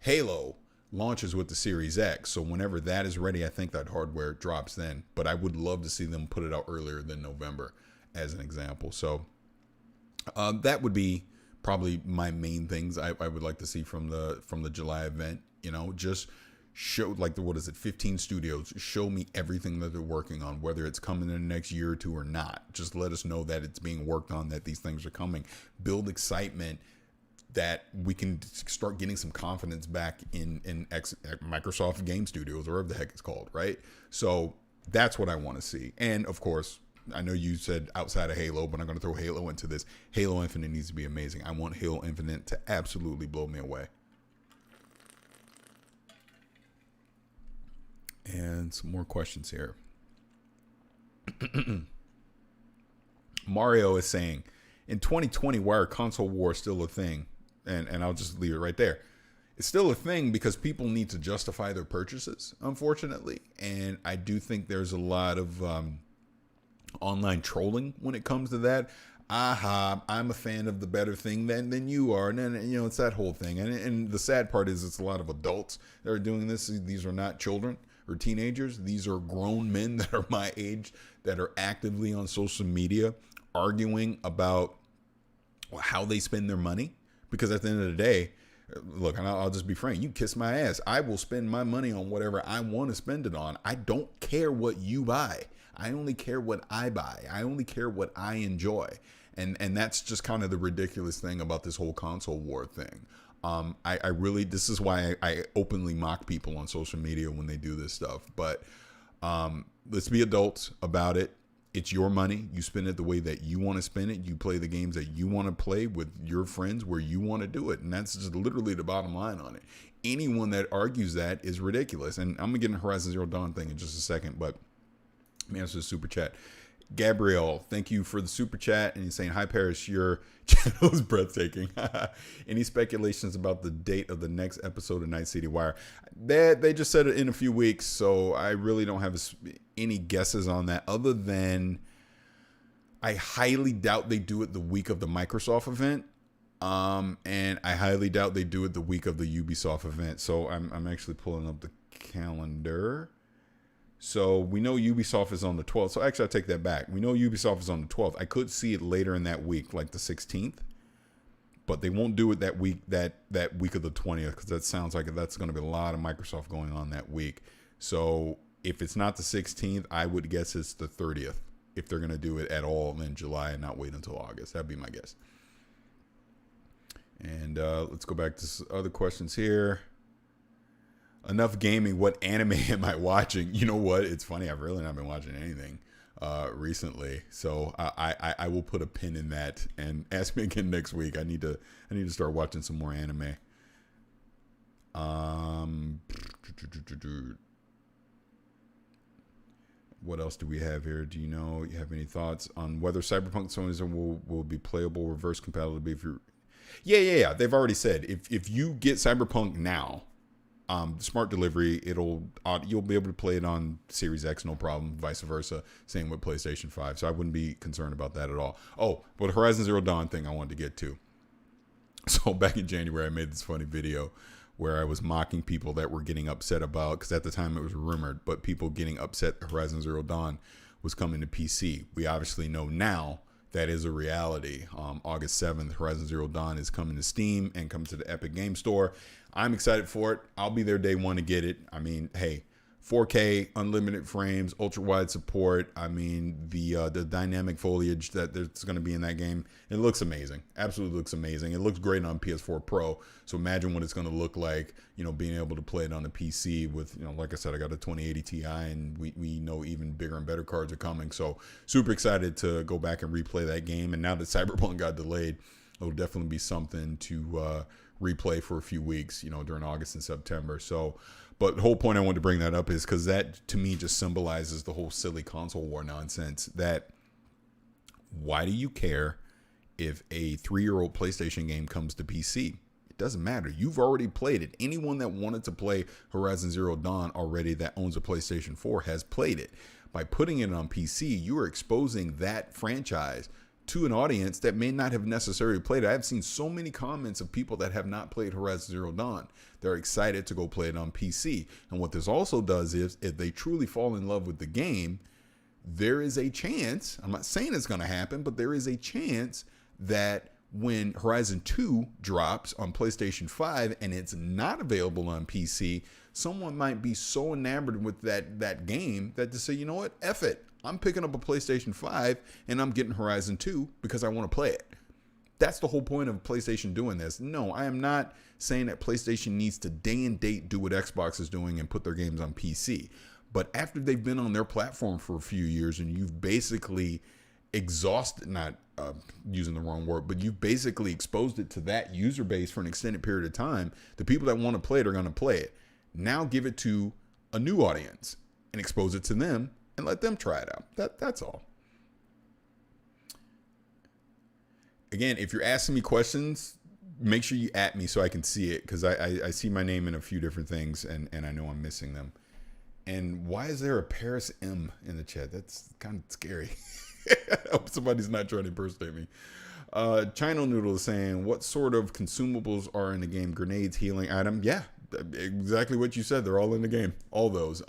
Halo launches with the Series X. So whenever that is ready, I think that hardware drops then. But I would love to see them put it out earlier than November, as an example. So that would be probably my main things I would like to see from the July event. You know, just show, like, 15 studios, show me everything that they're working on, whether it's coming in the next year or two or not. Just let us know that it's being worked on, that these things are coming. Build excitement, that we can start getting some confidence back in Microsoft Game Studios, or whatever the heck it's called, right? So that's what I want to see. And of course, I know you said outside of Halo, but I'm going to throw Halo into this. Halo Infinite needs to be amazing. I want Halo Infinite to absolutely blow me away. And some more questions here. Mario is saying, in 2020, why are console wars still a thing? And I'll just leave it right there. It's still a thing because people need to justify their purchases, unfortunately. And I do think there's a lot of online trolling when it comes to that. I'm a fan of the better thing than you are. And then, you know, it's that whole thing. And the sad part is it's a lot of adults that are doing this. These are not children or teenagers. These are grown men that are my age that are actively on social media arguing about how they spend their money. Because at the end of the day, look, and I'll just be frank, you kiss my ass. I will spend my money on whatever I want to spend it on. I don't care what you buy. I only care what I buy. I only care what I enjoy. And that's just kind of the ridiculous thing about this whole console war thing. I really, this is why I openly mock people on social media when they do this stuff. But let's be adults about it. It's your money. You spend it the way that you want to spend it. You play the games that you want to play with your friends where you want to do it. And that's just literally the bottom line on it. Anyone that argues that is ridiculous. And I'm going to get into Horizon Zero Dawn thing in just a second, but let me answer the super chat. Gabrielle, thank you for the super chat. And he's saying, hi, Paris, your channel is breathtaking. Any speculations about the date of the next episode of Night City Wire? They just said it in a few weeks, so I really don't have any guesses on that, other than I highly doubt they do it the week of the Microsoft event. And I highly doubt they do it the week of the Ubisoft event. So I'm actually pulling up the calendar. So we know Ubisoft is on the 12th. So actually, I take that back. We know Ubisoft is on the 12th. I could see it later in that week, like the 16th. But they won't do it that week, that week of the 20th, because that sounds like that's going to be a lot of Microsoft going on that week. So if it's not the 16th, I would guess it's the 30th, if they're going to do it at all in July and not wait until August. That'd be my guess. And let's go back to some other questions here. Enough gaming. What anime am I watching? You know what? It's funny. I've really not been watching anything recently. So I will put a pin in that and ask me again next week. I need to start watching some more anime. What else do we have here? Do you have any thoughts on whether Cyberpunk will be playable reverse compatibility? If you're, yeah. They've already said if you get Cyberpunk now, smart delivery, you'll be able to play it on Series X, no problem. Vice versa. Same with PlayStation 5. So I wouldn't be concerned about that at all. Oh, but the Horizon Zero Dawn thing I wanted to get to. So back in January, I made this funny video where I was mocking people that were getting upset about, because at the time it was rumored, but people getting upset that Horizon Zero Dawn was coming to PC. We obviously know now that is a reality. August 7th, Horizon Zero Dawn is coming to Steam and coming to the Epic Game Store. I'm excited for it. I'll be there day one to get it. I mean, hey, 4K, unlimited frames, ultra wide support. I mean, the dynamic foliage that there's going to be in that game, it looks amazing. Absolutely looks amazing. It looks great on PS4 Pro. So imagine what it's going to look like, being able to play it on the PC with, like I said, I got a 2080 Ti, and we know even bigger and better cards are coming. So super excited to go back and replay that game. And now that Cyberpunk got delayed, it'll definitely be something to replay for a few weeks, during August and September. So, but the whole point I wanted to bring that up is because that, to me, just symbolizes the whole silly console war nonsense. That why do you care if a 3-year-old PlayStation game comes to PC? It doesn't matter. You've already played it. Anyone that wanted to play Horizon Zero Dawn already that owns a PlayStation 4 has played it. By putting it on PC, you are exposing that franchise to an audience that may not have necessarily played it. I've seen so many comments of people that have not played Horizon Zero Dawn. They're excited to go play it on PC. And what this also does is, if they truly fall in love with the game, there is a chance, I'm not saying it's going to happen, but there is a chance that when Horizon 2 drops on PlayStation 5 and it's not available on PC, someone might be so enamored with that game that to say, you know what, F it. I'm picking up a PlayStation 5 and I'm getting Horizon 2 because I want to play it. That's the whole point of PlayStation doing this. No, I am not saying that PlayStation needs to day and date do what Xbox is doing and put their games on PC. But after they've been on their platform for a few years and you've basically exhausted, not using the wrong word, but you've basically exposed it to that user base for an extended period of time, the people that want to play it are going to play it. Now give it to a new audience and expose it to them and let them try it out. That's all. Again, if you're asking me questions, make sure you at me so I can see it, because I see my name in a few different things and I know I'm missing them. And why is there a Paris M in the chat? That's kind of scary. I hope somebody's not trying to impersonate me. Chino Noodle is saying, what sort of consumables are in the game? Grenades, healing item? Yeah, exactly what you said. They're all in the game. All those.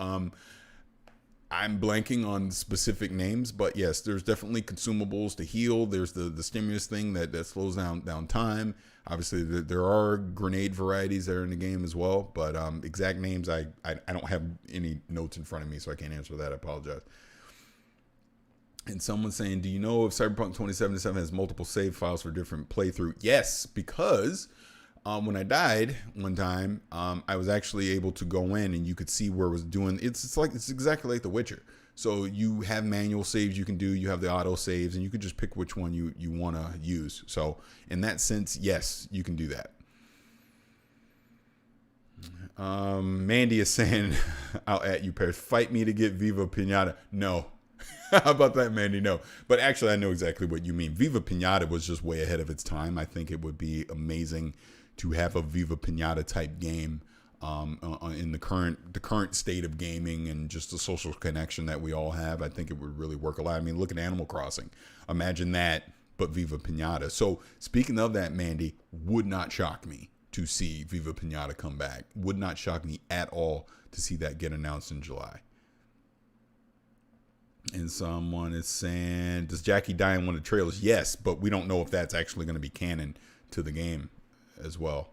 I'm blanking on specific names, but yes, there's definitely consumables to heal. There's the stimulus thing that slows down time. Obviously, there are grenade varieties that are in the game as well, but exact names, I don't have any notes in front of me, so I can't answer that. I apologize. And someone's saying, do you know if Cyberpunk 2077 has multiple save files for different playthrough? Yes, because when I died one time, I was actually able to go in and you could see where it was doing. It's exactly like The Witcher. So you have manual saves you can do. You have the auto saves, and you can just pick which one you want to use. So in that sense, yes, you can do that. Mandy is saying, I'll at you, Paris. Fight me to get Viva Pinata. No. How about that, Mandy? No. But actually, I know exactly what you mean. Viva Pinata was just way ahead of its time. I think it would be amazing to have a Viva Pinata type game in the current state of gaming and just the social connection that we all have. I think it would really work a lot. I mean, look at Animal Crossing. Imagine that, but Viva Pinata. So speaking of that, Mandy, would not shock me to see Viva Pinata come back. Would not shock me at all to see that get announced in July. And someone is saying, does Jackie die in one of the trailers? Yes, but we don't know if that's actually going to be canon to the game as well.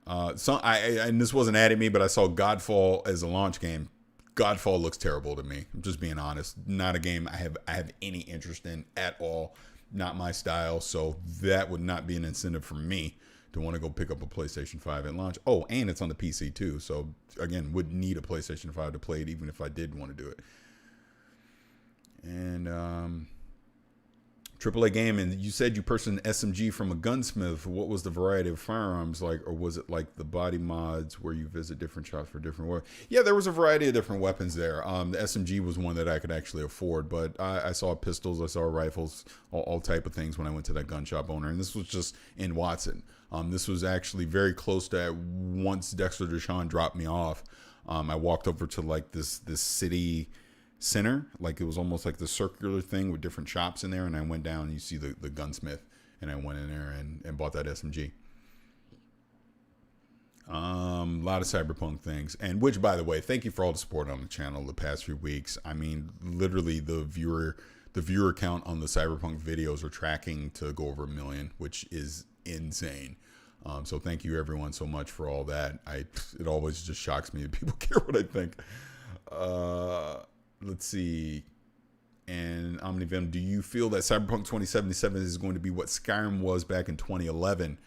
And this wasn't adding me, but I saw Godfall as a launch game. Godfall looks terrible to me. I'm just being honest. Not a game I have any interest in at all. Not my style. So that would not be an incentive for me to want to go pick up a PlayStation 5 at launch. Oh, and it's on the PC too. So again, would need a PlayStation 5 to play it, even if I did want to do it. And AAA game, and you said you purchased an SMG from a gunsmith. What was the variety of firearms like, or was it like the body mods where you visit different shops for different weapons? Yeah, there was a variety of different weapons there. The SMG was one that I could actually afford, but I saw pistols, I saw rifles, all type of things when I went to that gun shop owner, and this was just in Watson. This was actually very close to once Dexter Deshawn dropped me off. I walked over to like this city center, like it was almost like the circular thing with different shops in there, and I went down and you see the gunsmith, and I went in there and bought that SMG. A lot of Cyberpunk things, and which, by the way, thank you for all the support on the channel the past few weeks. I mean, literally the viewer count on the Cyberpunk videos are tracking to go over 1 million, which is insane. So thank you everyone so much for all that. It always just shocks me that people care what I think. Let's see. And OmniVenom, do you feel that Cyberpunk 2077 is going to be what Skyrim was back in 2011?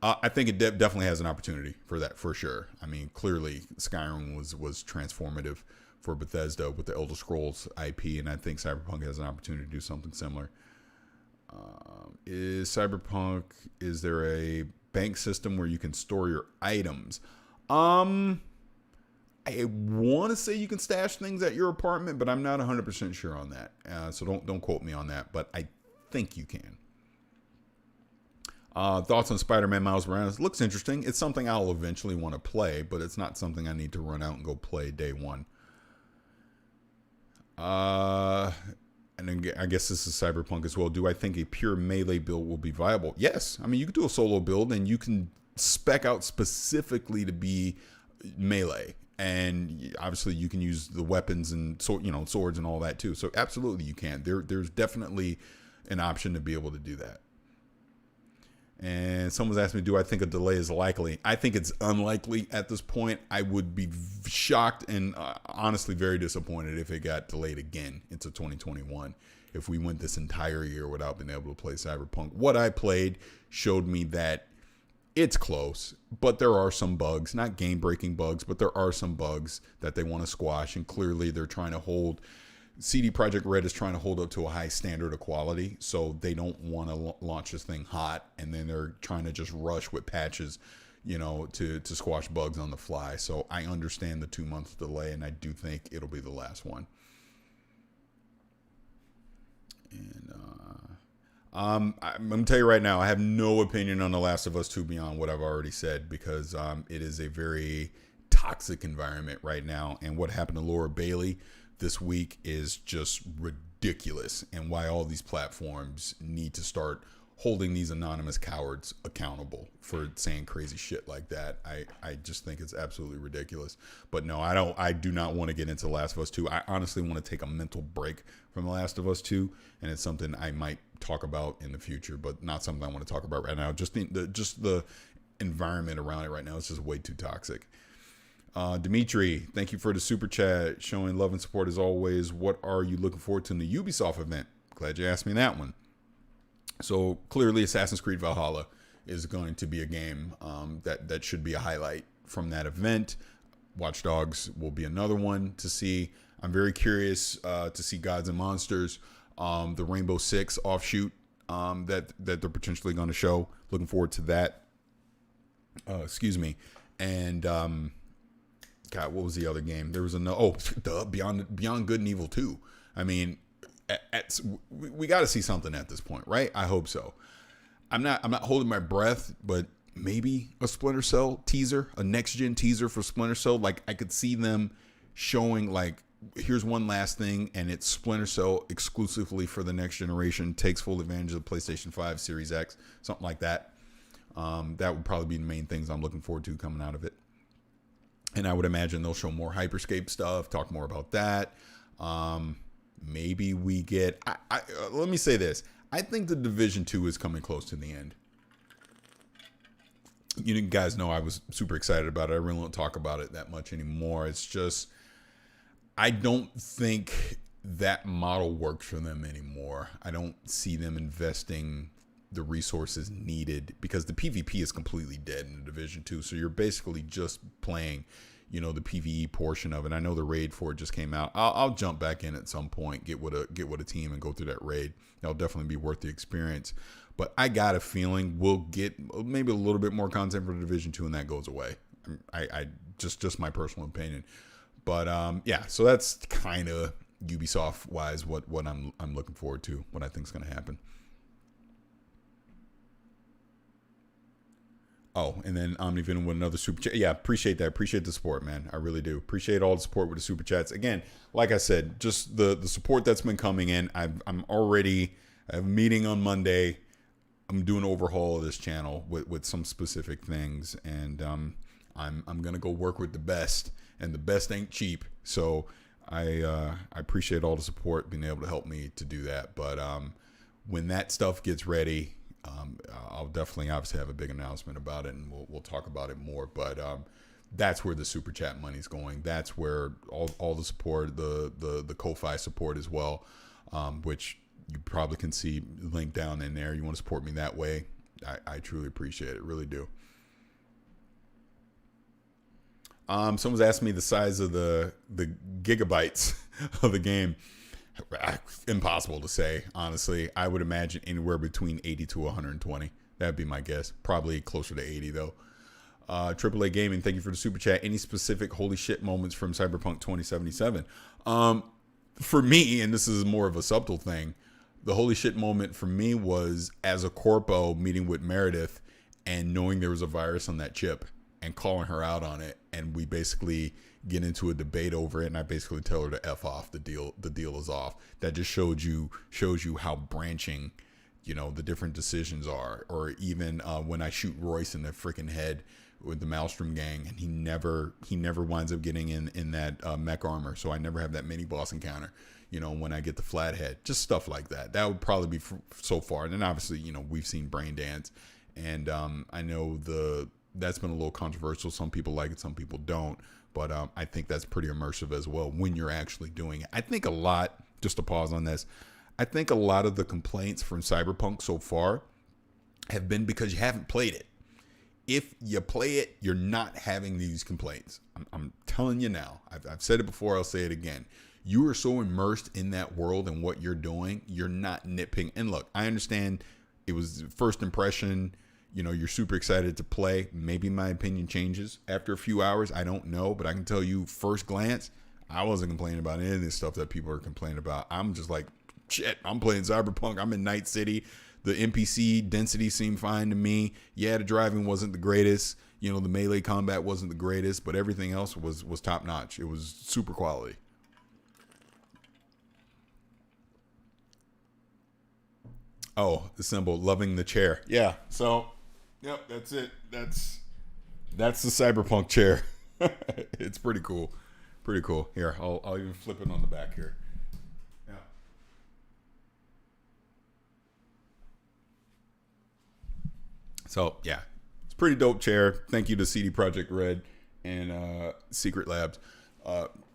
I think it definitely has an opportunity for that, for sure. I mean, clearly Skyrim was transformative for Bethesda with the Elder Scrolls IP, and I think Cyberpunk has an opportunity to do something similar. Is there a bank system where you can store your items? I want to say you can stash things at your apartment, but I'm not 100% sure on that. So don't quote me on that, but I think you can. Thoughts on Spider-Man Miles Morales? Looks interesting. It's something I'll eventually want to play, but it's not something I need to run out and go play day one. And then I guess this is Cyberpunk as well. Do I think a pure melee build will be viable? Yes. I mean, you can do a solo build and you can spec out specifically to be melee. And obviously you can use the weapons and swords and all that too. So absolutely you can. There's definitely an option to be able to do that. And someone's asked me, do I think a delay is likely? I think it's unlikely at this point. I would be shocked and honestly very disappointed if it got delayed again into 2021. If we went this entire year without being able to play Cyberpunk. What I played showed me that it's close, but there are some bugs, not game-breaking bugs, but there are some bugs that they want to squash. And clearly they're trying to hold... CD Projekt Red is trying to hold up to a high standard of quality, so they don't want to launch this thing hot, and then they're trying to just rush with patches, to squash bugs on the fly. So I understand the 2-month delay, and I do think it'll be the last one. And I'm going to tell you right now, I have no opinion on The Last of Us 2 beyond what I've already said, because it is a very toxic environment right now, and what happened to Laura Bailey this week is just ridiculous, and why all these platforms need to start holding these anonymous cowards accountable for saying crazy shit like that. I just think it's absolutely ridiculous. But no, I do not want to get into The Last of Us 2. I honestly want to take a mental break from The Last of Us 2, and it's something I might talk about in the future, but not something I want to talk about right now. Just the environment around it right now is just way too toxic. Dimitri, thank you for the super chat, showing love and support as always. What are you looking forward to in the Ubisoft event? Glad you asked me that one. So clearly Assassin's Creed Valhalla is going to be a game that should be a highlight from that event. Watch Dogs will be another one to see. I'm very curious to see Gods and Monsters, the Rainbow Six offshoot that they're potentially going to show. Looking forward to that. And God, what was the other game? There was Beyond Good and Evil 2. I mean, we got to see something at this point, right? I hope so. I'm not holding my breath, but maybe a Splinter Cell teaser, a next gen teaser for Splinter Cell. Like, I could see them showing, like, here's one last thing, and it's Splinter Cell exclusively for the next generation, takes full advantage of the PlayStation 5 Series X, something like that. That would probably be the main things I'm looking forward to coming out of it. And I would imagine they'll show more Hyperscape stuff, talk more about that. Maybe we get... let me say this. I think the Division 2 is coming close to the end. You guys know I was super excited about it. I really don't talk about it that much anymore. It's just... I don't think that model works for them anymore. I don't see them investing the resources needed, because the PvP is completely dead in the Division 2. So you're basically just playing, the PvE portion of it. I know the raid for it just came out. I'll jump back in at some point, get with a team and go through that raid. That'll definitely be worth the experience. But I got a feeling we'll get maybe a little bit more content for the Division 2 and that goes away. I just my personal opinion. But yeah, so that's kind of Ubisoft wise what I'm looking forward to, what I think is going to happen. Oh, and then OmniVenom with another super chat. Yeah, appreciate that. Appreciate the support, man. I really do. Appreciate all the support with the super chats. Again, like I said, just the support that's been coming in. I have a meeting on Monday. I'm doing an overhaul of this channel with some specific things, and I'm gonna go work with the best, and the best ain't cheap. So I appreciate all the support, being able to help me to do that. But when that stuff gets ready, I'll definitely obviously have a big announcement about it, and we'll talk about it more. But that's where the super chat money's going. That's where all the support, the Ko-Fi support as well, which you probably can see linked down in there. You want to support me that way, I truly appreciate it. Really do. Someone's asked me the size of the gigabytes of the game. Impossible to say, honestly. I would imagine anywhere between 80 to 120. That'd be my guess. Probably closer to 80 though. AAA Gaming, thank you for the super chat. Any specific holy shit moments from Cyberpunk 2077? For me, and this is more of a subtle thing, the holy shit moment for me was as a corpo meeting with Meredith and knowing there was a virus on that chip and calling her out on it, and we basically get into a debate over it, and I basically tell her to F off. The deal is off. That just shows you how branching, the different decisions are. Or even when I shoot Royce in the freaking head with the Maelstrom gang, and he never winds up getting in that mech armor, so I never have that mini boss encounter. When I get the flathead, just stuff like that. That would probably be so far. And then obviously, we've seen Brain Dance, and I know that's been a little controversial. Some people like it, some people don't. But I think that's pretty immersive as well when you're actually doing it. I think a lot, just to pause on this, I think a lot of the complaints from Cyberpunk so far have been because you haven't played it. If you play it, you're not having these complaints. I'm telling you now. I've said it before. I'll say it again. You are so immersed in that world and what you're doing, you're not nitpicking. And look, I understand it was first impression. You're super excited to play. Maybe my opinion changes after a few hours. I don't know, but I can tell you first glance, I wasn't complaining about any of this stuff that people are complaining about. I'm just like, shit, I'm playing Cyberpunk. I'm in Night City. The NPC density seemed fine to me. Yeah, the driving wasn't the greatest. The melee combat wasn't the greatest, but everything else was top notch. It was super quality. Oh, the symbol, loving the chair. Yeah, so, yep, that's it. That's the Cyberpunk chair. It's pretty cool. Pretty cool. Here, I'll even flip it on the back here. Yeah. So, yeah, it's a pretty dope chair. Thank you to CD Projekt Red and Secret Labs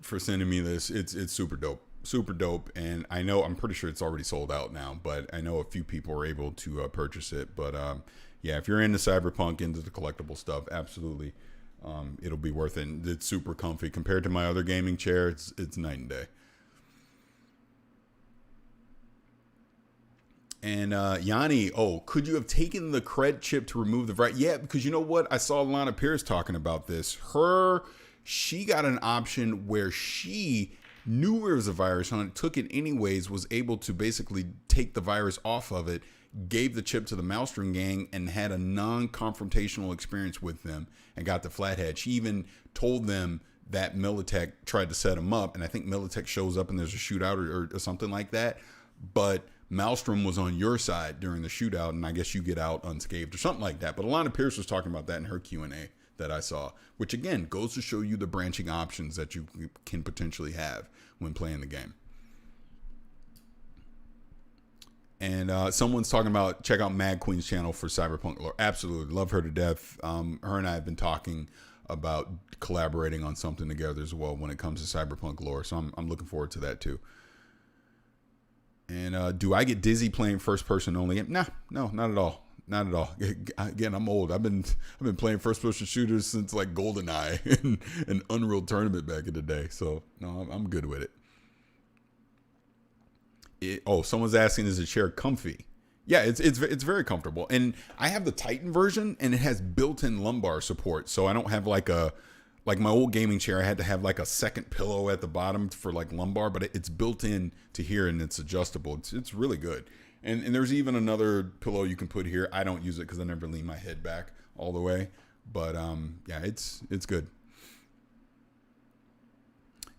for sending me this. It's super dope. Super dope. And I'm pretty sure it's already sold out now, but I know a few people are able to purchase it. But yeah, if you're into Cyberpunk, into the collectible stuff, absolutely, it'll be worth it. It's super comfy compared to my other gaming chair. It's night and day. And Yanni, could you have taken the cred chip to remove the virus? Yeah, because you know what? I saw Lana Pierce talking about this. She got an option where she knew there was a virus on it, took it anyways, was able to basically take the virus off of it, gave the chip to the Maelstrom gang, and had a non-confrontational experience with them and got the flathead. She even told them that Militech tried to set him up, and I think Militech shows up and there's a shootout or something like that, but Maelstrom was on your side during the shootout, and I guess you get out unscathed or something like that. But Alana Pierce was talking about that in her Q&A that I saw, which again goes to show you the branching options that you can potentially have when playing the game. And someone's talking about check out Mad Queen's channel for Cyberpunk lore. Absolutely, love her to death. Her and I have been talking about collaborating on something together as well when it comes to Cyberpunk lore. So I'm looking forward to that too. And do I get dizzy playing first person only? No, not at all. Not at all. Again, I'm old. I've been playing first person shooters since like GoldenEye and Unreal Tournament back in the day. So no, I'm good with it. Someone's asking, is the chair comfy? Yeah, it's very comfortable. And I have the Titan version, and it has built-in lumbar support. So I don't have like my old gaming chair. I had to have like a second pillow at the bottom for like lumbar, but it's built in to here and it's adjustable. It's really good. And there's even another pillow you can put here. I don't use it because I never lean my head back all the way. But yeah, it's good.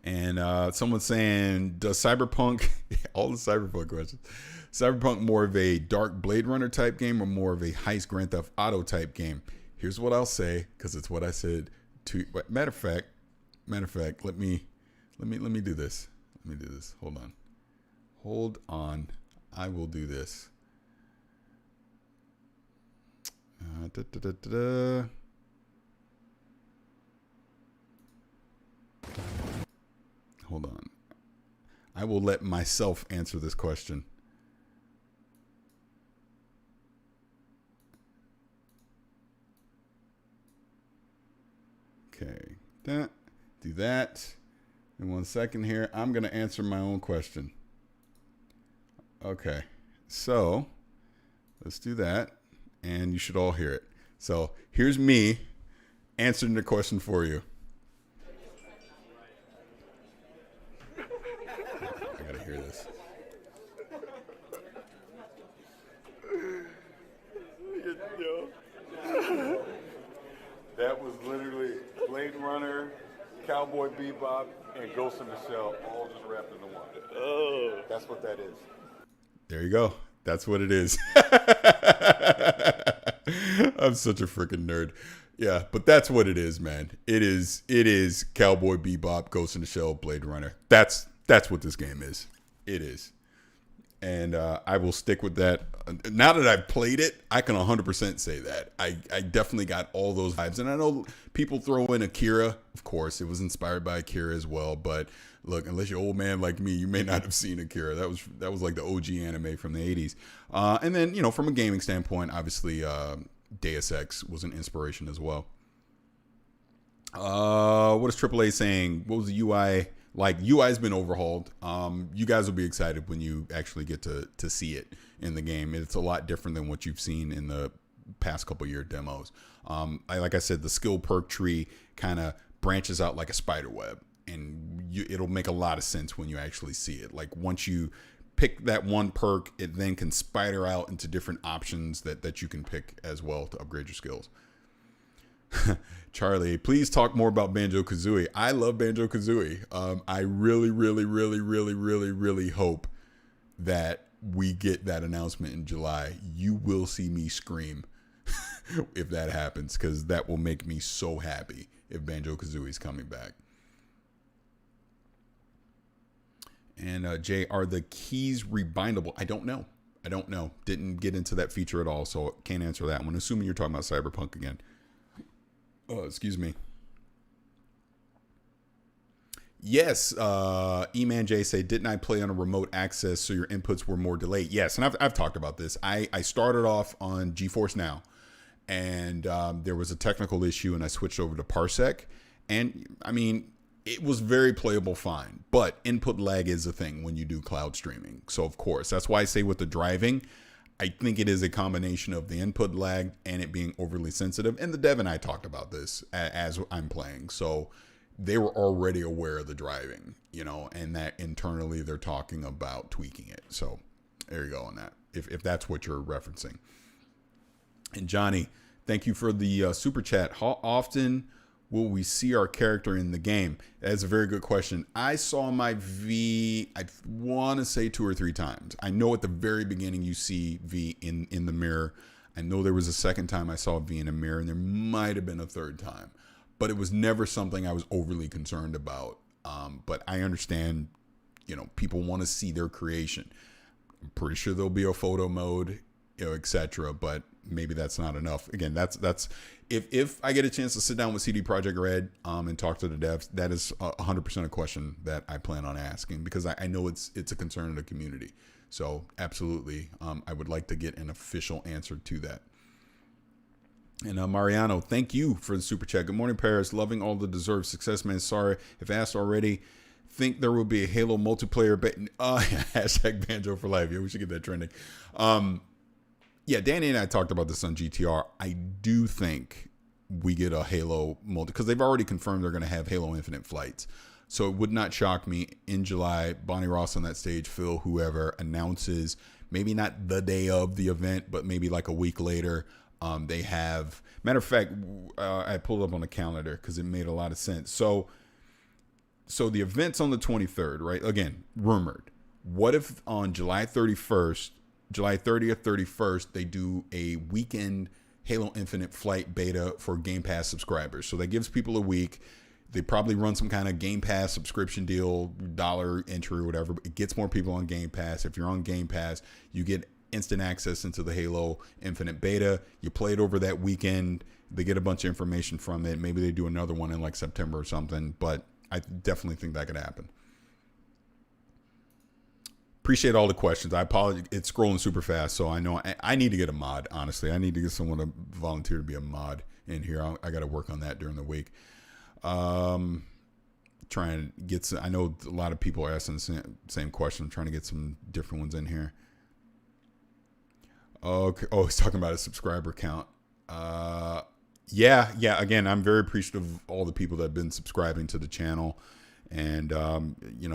And someone's saying, does Cyberpunk, all the Cyberpunk questions, Cyberpunk more of a dark Blade Runner type game or more of a heist Grand Theft Auto type game? Here's what I'll say, because it's what I said to. Matter of fact, let me do this. Let me do this. Hold on. I will do this. hold on. I will let myself answer this question. Okay, do that. In 1 second here, I'm going to answer my own question. Okay, so let's do that, and you should all hear it. So here's me answering the question for you. I gotta hear this. That was literally Blade Runner, Cowboy Bebop, and Ghost in the Shell all just wrapped into one. Oh. That's what that is. There you go. That's what it is. I'm such a freaking nerd. Yeah, but that's what it is, man. It is Cowboy Bebop, Ghost in the Shell, Blade Runner. That's what this game is. It is. And I will stick with that. Now that I've played it, I can 100% say that. I definitely got all those vibes. And I know people throw in Akira. Of course, it was inspired by Akira as well. But look, unless you're old man like me, you may not have seen Akira. That was like the OG anime from the 80s. And then, from a gaming standpoint, obviously Deus Ex was an inspiration as well. What is AAA saying? What was the UI? Like, UI's been overhauled. You guys will be excited when you actually get to see it in the game. It's a lot different than what you've seen in the past couple year demos. Like I said, the skill perk tree kind of branches out like a spider web, and it'll make a lot of sense when you actually see it. Like, once you pick that one perk, it then can spider out into different options that you can pick as well to upgrade your skills. Charlie, please talk more about Banjo-Kazooie. I love Banjo-Kazooie. I really, really, really, really, really, really hope that we get that announcement in July. You will see me scream if that happens, because that will make me so happy if Banjo-Kazooie is coming back. And Jay, are the keys rebindable? I don't know. Didn't get into that feature at all, so can't answer that one. Assuming you're talking about Cyberpunk again. Oh, excuse me. Yes, E-Man J say, didn't I play on a remote access so your inputs were more delayed? Yes, and I've talked about this. I started off on GeForce Now, and there was a technical issue, and I switched over to Parsec. And, I mean, it was very playable fine, but input lag is a thing when you do cloud streaming. So, of course, that's why I say with the driving, I think it is a combination of the input lag and it being overly sensitive. And the dev and I talked about this as I'm playing. So they were already aware of the driving, and that internally they're talking about tweaking it. So there you go on that, if that's what you're referencing. And Johnny, thank you for the super chat. How often will we see our character in the game? That's a very good question. I saw my V, I want to say 2 or 3 times. I know at the very beginning you see V in the mirror. I know there was a second time I saw V in a mirror, and there might have been a third time. But it was never something I was overly concerned about. But I understand, people want to see their creation. I'm pretty sure there'll be a photo mode, etc. But maybe that's not enough. Again, that's if I get a chance to sit down with CD Projekt Red and talk to the devs, that is 100% a question that I plan on asking, because I know it's a concern in the community. So absolutely, I would like to get an official answer to that. And Mariano, thank you for the super chat. Good morning, Paris. Loving all the deserved success, man. Sorry if asked already. Think there will be a Halo multiplayer hashtag Banjo for life. Yeah, we should get that trending. Yeah, Danny and I talked about this on GTR. I do think we get a Halo multi, because they've already confirmed they're going to have Halo Infinite flights. So it would not shock me in July, Bonnie Ross on that stage, Phil, whoever announces, maybe not the day of the event, but maybe like a week later. They have, matter of fact, I pulled up on the calendar because it made a lot of sense. So the event's on the 23rd, right? Again, rumored. What if on July 30th, 31st, they do a weekend Halo Infinite flight beta for Game Pass subscribers? So that gives people a week. They probably run some kind of Game Pass subscription deal, dollar entry or whatever. It gets more people on Game Pass. If you're on Game Pass, you get instant access into the Halo Infinite beta. You play it over that weekend. They get a bunch of information from it. Maybe they do another one in like September or something, but I definitely think that could happen. appreciate all the questions. I apologize. It's scrolling super fast, so I know I need to get a mod. Honestly, I need to get someone to volunteer to be a mod in here. I got to work on that during the week. Trying to get some, I know a lot of people are asking the same question. I'm trying to get some different ones in here. Okay. Oh, he's talking about a subscriber count. Yeah. Again, I'm very appreciative of all the people that have been subscribing to the channel. And,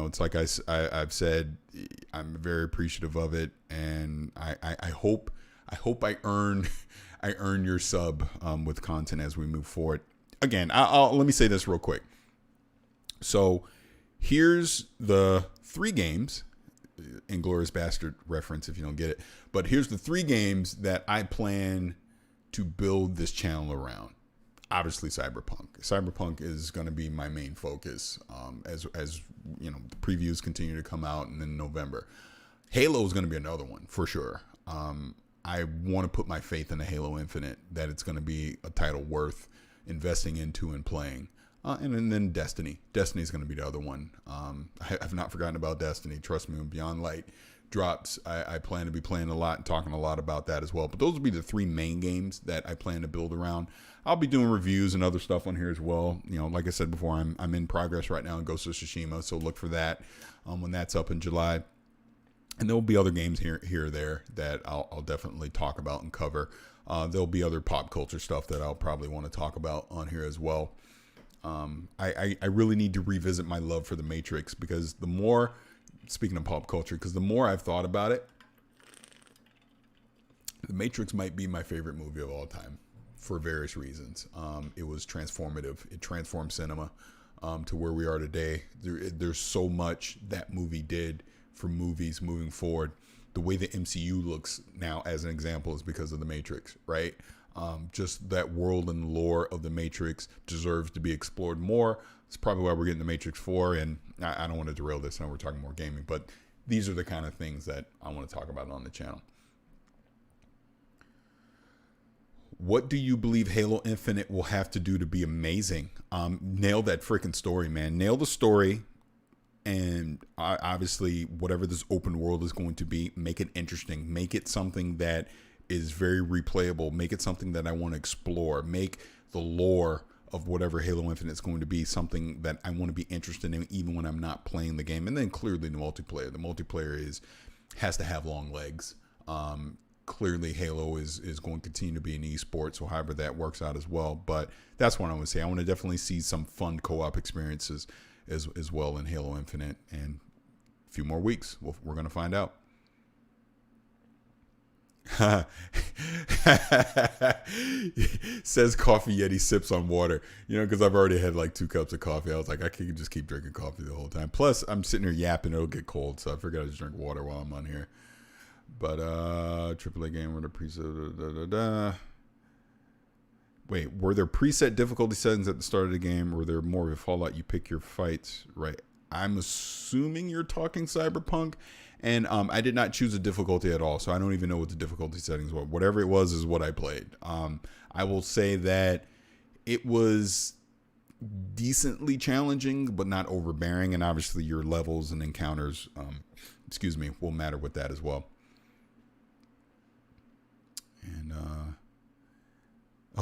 it's like I've said, I'm very appreciative of it. And I hope I earn your sub with content as we move forward. Again, let me say this real quick. So here's the 3 games, Inglourious Bastard reference if you don't get it, but here's the 3 games that I plan to build this channel around. Obviously Cyberpunk is going to be my main focus, as the previews continue to come out, and then November. Halo is going to be another one for sure. I want to put my faith in the Halo Infinite, that it's going to be a title worth investing into and playing. And then Destiny. Destiny is going to be the other one. I've not forgotten about Destiny. Trust me, when Beyond Light drops, I plan to be playing a lot and talking a lot about that as well. But those will be the 3 main games that I plan to build around. I'll be doing reviews and other stuff on here as well. Like I said before, I'm in progress right now in Ghost of Tsushima, so look for that when that's up in July. And there will be other games here or there that I'll definitely talk about and cover. There'll be other pop culture stuff that I'll probably want to talk about on here as well. I really need to revisit my love for The Matrix, because speaking of pop culture, because the more I've thought about it, The Matrix might be my favorite movie of all time for various reasons. It was transformative. It transformed cinema to where we are today. There's so much that movie did for movies moving forward. The way the MCU looks now, as an example, is because of The Matrix, right? Just that world and lore of The Matrix deserves to be explored more. It's probably why we're getting The Matrix 4, and I don't want to derail this. Now we're talking more gaming, but these are the kind of things that I want to talk about on the channel. What do you believe Halo Infinite will have to do to be amazing? Nail that freaking story, man. Nail the story. And obviously, whatever this open world is going to be, make it interesting. Make it something that is very replayable. Make it something that I want to explore. Make the lore of whatever Halo Infinite is going to be something that I want to be interested in, even when I'm not playing the game. And then clearly the multiplayer. The multiplayer has to have long legs. Clearly Halo is going to continue to be an esport, so however that works out as well. But that's what I want to say. I want to definitely see some fun co-op experiences as well in Halo Infinite. And a few more weeks, we're going to find out. Says coffee yet he sips on water, because I've already had like 2 cups of coffee. I was like, I can just keep drinking coffee the whole time. Plus I'm sitting here yapping, it'll get cold, so I figured I'd just drink water while I'm on here. But AAA game with a preset. Wait, were there preset difficulty settings at the start of the game, or were there more of a Fallout? You pick your fights, right? I'm assuming you're talking Cyberpunk. And I did not choose a difficulty at all, so I don't even know what the difficulty settings were. Whatever it was is what I played. I will say that it was decently challenging, but not overbearing. And obviously your levels and encounters, will matter with that as well. And,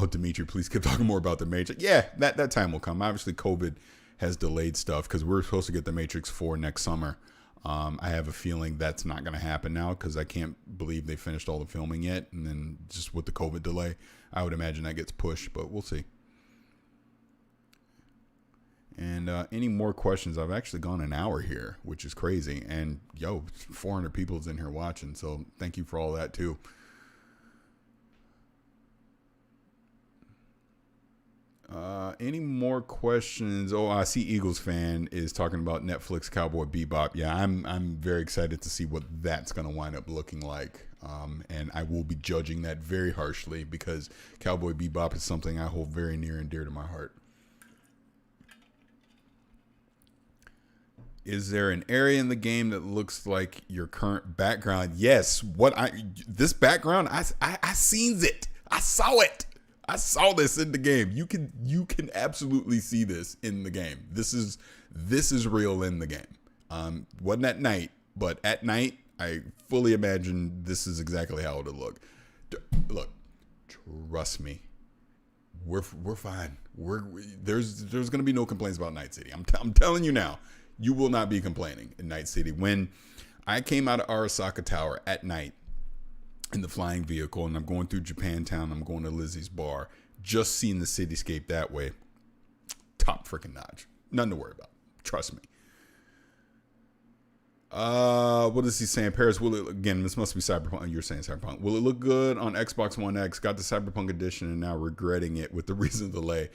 Dimitri, please keep talking more about The Matrix. Yeah, that time will come. Obviously COVID has delayed stuff, because we're supposed to get The Matrix 4 next summer. I have a feeling that's not going to happen now, because I can't believe they finished all the filming yet. And then just with the COVID delay, I would imagine that gets pushed, but we'll see. And any more questions? I've actually gone an hour here, which is crazy. And 400 people's in here watching. So thank you for all that too. Any more questions? Oh, I see Eagles fan is talking about Netflix Cowboy Bebop. Yeah, I'm very excited to see what that's going to wind up looking like. And I will be judging that very harshly, because Cowboy Bebop is something I hold very near and dear to my heart. Is there an area in the game that looks like your current background? Yes. This background, I seen it. I saw it. I saw this in the game. You can absolutely see this in the game. This is real in the game. Wasn't at night, but at night I fully imagine this is exactly how it'll look. Look, trust me, we're fine. There's going to be no complaints about Night City. I'm telling you now, you will not be complaining in Night City. When I came out of Arasaka Tower at night in the flying vehicle, and I'm going through Japantown, I'm going to Lizzie's bar, just seeing the cityscape that way, top freaking notch. Nothing to worry about. Trust me. What is he saying? Paris, will it, again, this must be Cyberpunk. You're saying Cyberpunk. Will it look good on Xbox One X? Got the Cyberpunk edition and now regretting it with the recent delay.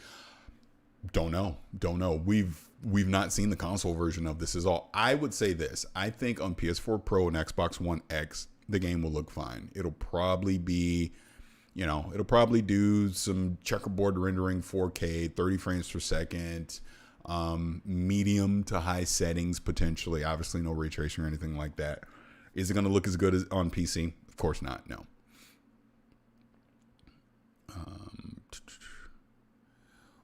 Don't know. We've not seen the console version of this is all. I would say this. I think on PS4 Pro and Xbox One X, the game will look fine. It'll probably be, it'll probably do some checkerboard rendering 4K, 30 frames per second, medium to high settings potentially. Obviously no ray tracing or anything like that. Is it going to look as good as on PC? Of course not. No.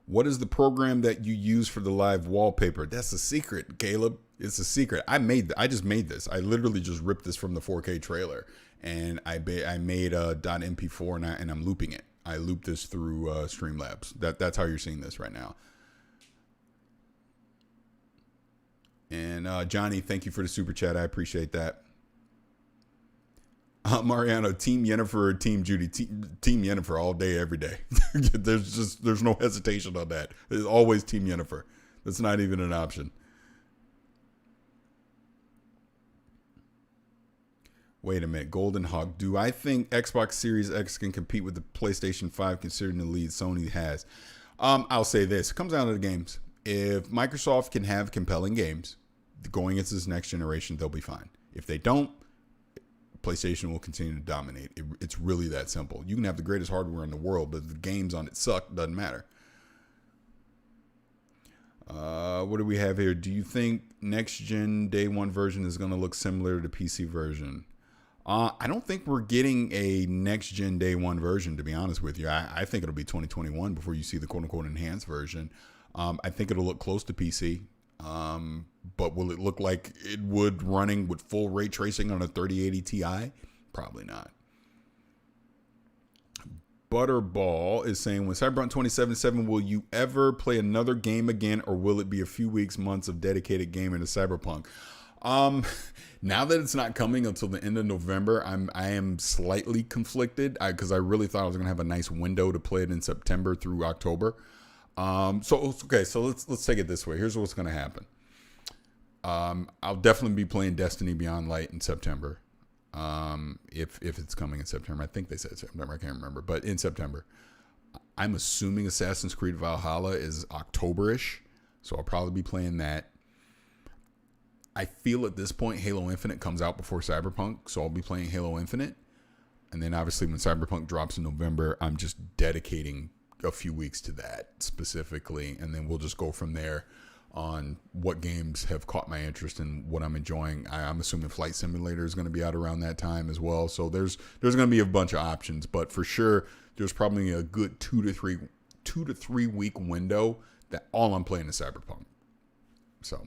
What is the program that you use for the live wallpaper? That's a secret, Caleb. It's a secret. I just made this. I literally just ripped this from the 4K trailer, and I made a .mp4 and I'm looping it. I looped this through Streamlabs. That's how you're seeing this right now. And Johnny, thank you for the super chat. I appreciate that. Mariano, Team Yennefer or Team Judy? Team Yennefer all day, every day. There's no hesitation on that. It's always Team Yennefer. That's not even an option. Wait a minute, Golden Hawk. Do I think Xbox Series X can compete with the PlayStation 5 considering the lead Sony has? I'll say this. It comes down to the games. If Microsoft can have compelling games going into this next generation, they'll be fine. If they don't, PlayStation will continue to dominate. It's really that simple. You can have the greatest hardware in the world, but if the games on it suck, doesn't matter. What do we have here? Do you think next gen day one version is going to look similar to the PC version? I don't think we're getting a next gen day one version, to be honest with you. I think it'll be 2021 before you see the quote unquote enhanced version. I think it'll look close to PC. But will it look like it would running with full ray tracing on a 3080 Ti? Probably not. Butterball is saying, when Cyberpunk 2077, will you ever play another game again, or will it be a few weeks, months of dedicated gaming to Cyberpunk? Now that it's not coming until the end of November, I am slightly conflicted because I really thought I was going to have a nice window to play it in September through October. So let's take it this way. Here's what's going to happen. I'll definitely be playing Destiny Beyond Light in September. If it's coming in September. I think they said September. I can't remember, but in September. I'm assuming Assassin's Creed Valhalla is October-ish, so I'll probably be playing that. I feel at this point Halo Infinite comes out before Cyberpunk, so I'll be playing Halo Infinite. And then obviously when Cyberpunk drops in November, I'm just dedicating a few weeks to that specifically, and then we'll just go from there on what games have caught my interest and what I'm enjoying. I'm assuming Flight Simulator is going to be out around that time as well. So there's going to be a bunch of options, but for sure there's probably a good 2 to 3 week window that all I'm playing is Cyberpunk. So,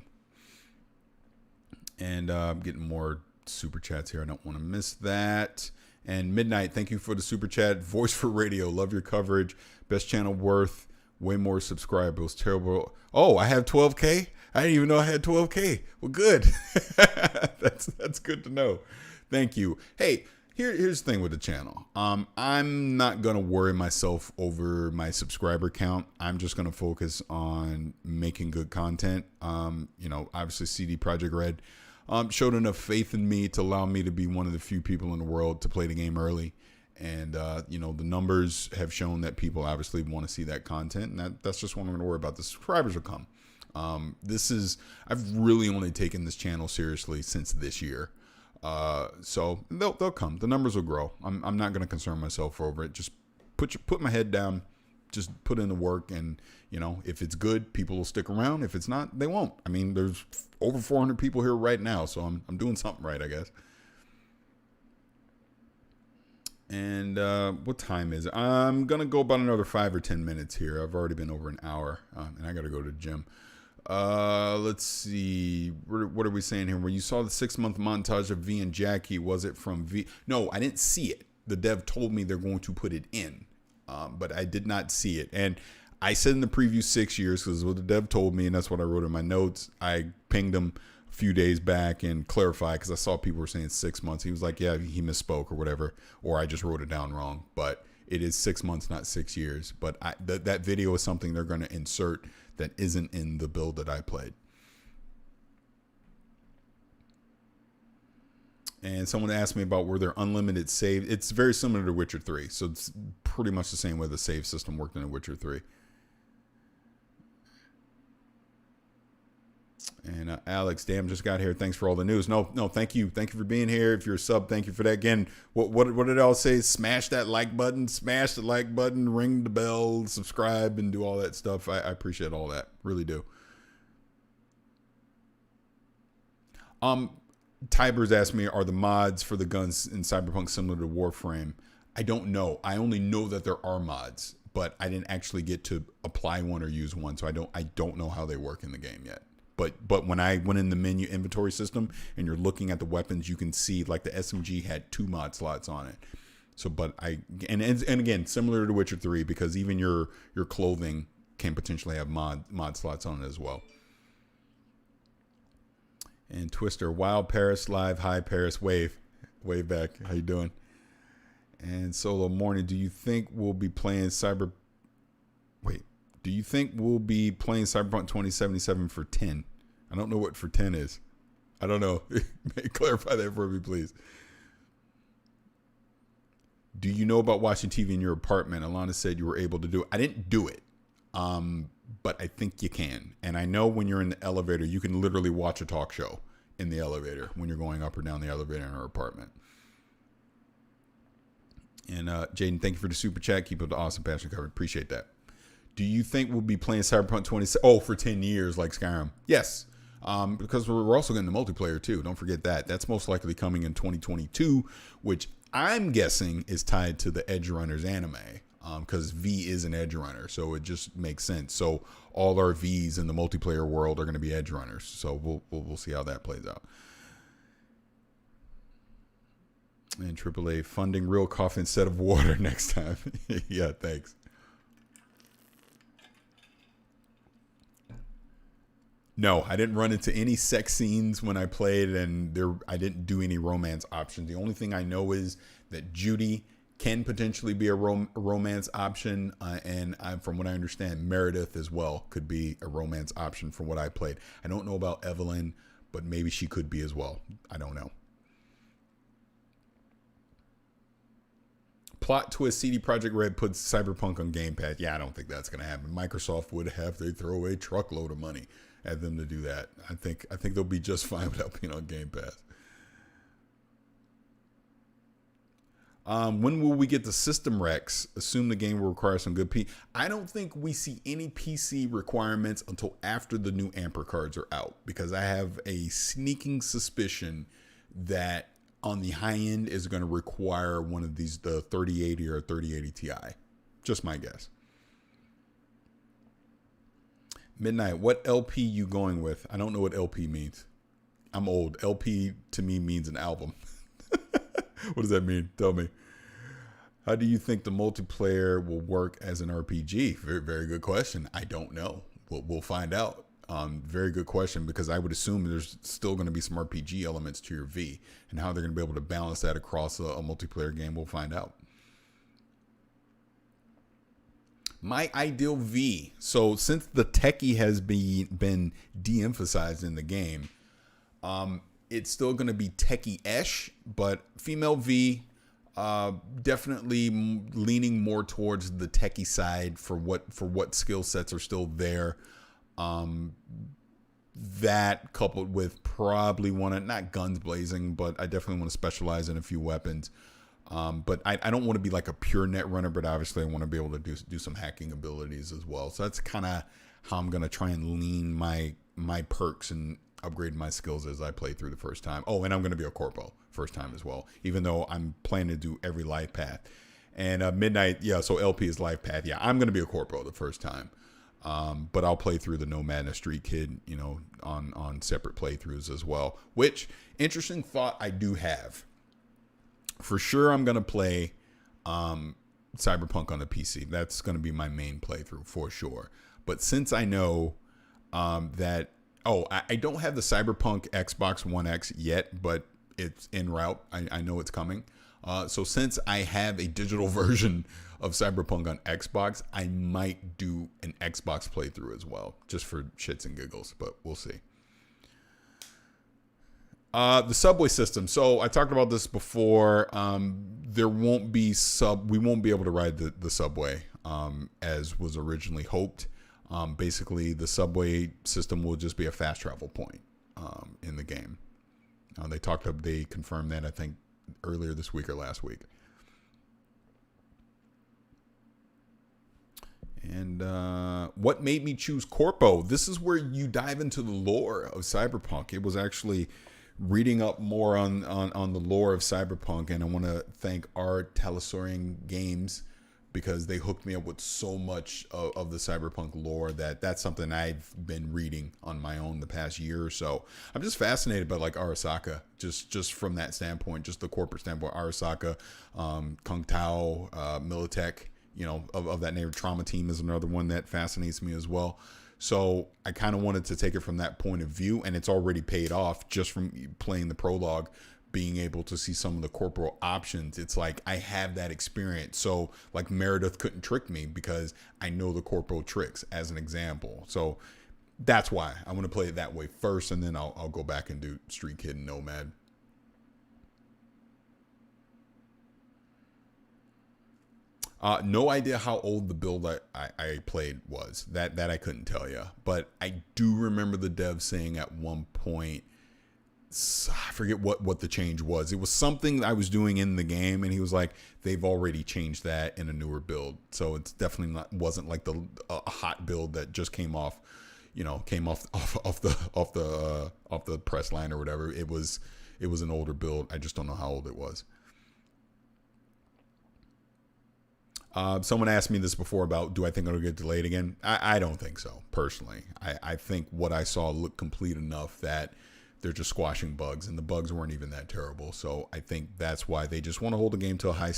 and I'm getting more super chats here. I don't want to miss that. And Midnight, thank you for the super chat. Voice for Radio, love your coverage. Best channel worth. Way more subscribers. Terrible. Oh, I have 12K? I didn't even know I had 12K. Well, good. That's good to know. Thank you. Hey, here's the thing with the channel. I'm not going to worry myself over my subscriber count. I'm just going to focus on making good content. Obviously CD Projekt Red showed enough faith in me to allow me to be one of the few people in the world to play the game early. And, the numbers have shown that people obviously want to see that content. And that's just what I'm going to worry about. The subscribers will come. I've really only taken this channel seriously since this year. So they'll come. The numbers will grow. I'm not going to concern myself over it. Just put my head down. Just put in the work. And, if it's good, people will stick around. If it's not, they won't. I mean, there's over 400 people here right now. So I'm doing something right, I guess. And what time is it? I'm going to go about another 5 or 10 minutes here. I've already been over an hour, and I got to go to the gym. Let's see. What are we saying here? Where you saw the 6-month montage of V and Jackie, was it from V? No, I didn't see it. The dev told me they're going to put it in, but I did not see it. And I said in the preview 6 years because what the dev told me, and that's what I wrote in my notes. I pinged him a few days back and clarified because I saw people were saying 6 months. He was like, yeah, he misspoke or whatever, or I just wrote it down wrong. But it is 6 months, not 6 years. But that video is something they're going to insert that isn't in the build that I played. And someone asked me about were there unlimited save. It's very similar to Witcher 3. So it's pretty much the same way the save system worked in Witcher 3. And Alex, damn, just got here. Thanks for all the news. No, thank you. Thank you for being here. If you're a sub, thank you for that. Again, what did I all say? Smash that like button. Smash the like button. Ring the bell. Subscribe and do all that stuff. I appreciate all that. Really do. Tybers asked me, are the mods for the guns in Cyberpunk similar to Warframe? I don't know. I only know that there are mods, but I didn't actually get to apply one or use one, so I don't know how they work in the game yet. But when I went in the menu inventory system and you're looking at the weapons, you can see like the SMG had 2 mod slots on it. So, but and again, similar to Witcher 3, because even your clothing can potentially have mod slots on it as well. And Twister, Wild Paris Live, Hi Paris, wave back. How you doing? And Solo Morning, do you think we'll be playing Cyberpunk 2077 for 10? I don't know what for 10 is. I don't know. Clarify that for me, please. Do you know about watching TV in your apartment? Alana said you were able to do it. I didn't do it, but I think you can. And I know when you're in the elevator, you can literally watch a talk show in the elevator when you're going up or down the elevator in her apartment. And Jaden, thank you for the super chat. Keep up the awesome passion coverage. Appreciate that. Do you think we'll be playing Cyberpunk 20? Oh, for 10 years like Skyrim? Yes, because we're also getting the multiplayer too. Don't forget that. That's most likely coming in 2022, which I'm guessing is tied to the Edge Runners anime, because V is an Edge Runner, so it just makes sense. So all our Vs in the multiplayer world are going to be Edge Runners. So we'll see how that plays out. And AAA funding real coffee instead of water next time. Yeah, thanks. No, I didn't run into any sex scenes when I played, and I didn't do any romance options. The only thing I know is that Judy can potentially be a romance option, and from what I understand, Meredith as well could be a romance option from what I played. I don't know about Evelyn, but maybe she could be as well. I don't know. Plot twist, CD Projekt Red puts Cyberpunk on Game Pass. Yeah, I don't think that's going to happen. Microsoft would have to throw a truckload of money at them to do that. I think they'll be just fine without being on Game Pass. When will we get the system recs? Assume the game will require some good PC. I don't think we see any PC requirements until after the new Ampere cards are out, because I have a sneaking suspicion that on the high end is going to require one of these, the 3080 or 3080 Ti. Just my guess. Midnight, what LP you going with? I don't know what LP means. I'm old. LP to me means an album. What does that mean? Tell me. How do you think the multiplayer will work as an RPG? Very, very good question. I don't know. We'll find out. Very good question, because I would assume there's still going to be some RPG elements to your V, and how they're going to be able to balance that across a multiplayer game, we'll find out. My ideal V. So since the techie has been de-emphasized in the game, it's still going to be techie-esh, but female V, definitely leaning more towards the techie side for what skill sets are still there. That coupled with probably not guns blazing, but I definitely want to specialize in a few weapons. But I don't want to be like a pure net runner, but obviously I want to be able to do some hacking abilities as well. So that's kind of how I'm going to try and lean my perks and upgrade my skills as I play through the first time. Oh, and I'm going to be a corpo first time as well, even though I'm planning to do every life path. And Midnight, yeah, so LP is life path. Yeah, I'm going to be a corpo the first time. But I'll play through the Nomad and Street Kid, on separate playthroughs as well. Which, interesting thought I do have. For sure, I'm gonna play Cyberpunk on the PC. That's gonna be my main playthrough for sure. But since I know that, I don't have the Cyberpunk Xbox One X yet, but it's en route. I know it's coming. So since I have a digital version of Cyberpunk on Xbox, I might do an Xbox playthrough as well, just for shits and giggles, but we'll see. The subway system. So I talked about this before. There won't be we won't be able to ride the subway as was originally hoped. Basically, the subway system will just be a fast travel point in the game. They confirmed that, I think, earlier this week or last week. And what made me choose Corpo? This is where you dive into the lore of Cyberpunk. It was actually reading up more on the lore of Cyberpunk, and I want to thank our Telesaurian Games, because they hooked me up with so much of the Cyberpunk lore that's something I've been reading on my own the past year or so. I'm just fascinated by like Arasaka, just from that standpoint, just the corporate standpoint. Arasaka, Kung Tao, Militech, of that name. Trauma Team is another one that fascinates me as well. So I kind of wanted to take it from that point of view, and it's already paid off just from playing the prologue, being able to see some of the corporal options. It's like I have that experience. So like Meredith couldn't trick me because I know the corporal tricks, as an example. So that's why I want to play it that way first, and then I'll go back and do Street Kid and Nomad. No idea how old the build I played was. That I couldn't tell you. But I do remember the dev saying at one point, I forget what the change was. It was something I was doing in the game, and he was like, they've already changed that in a newer build. So it's definitely wasn't like a hot build that just came off the press line or whatever. It was an older build. I just don't know how old it was. Someone asked me this before about, do I think it'll get delayed again? I don't think so, personally. I think what I saw looked complete enough that they're just squashing bugs, and the bugs weren't even that terrible. So I think that's why they just want to hold the game to a high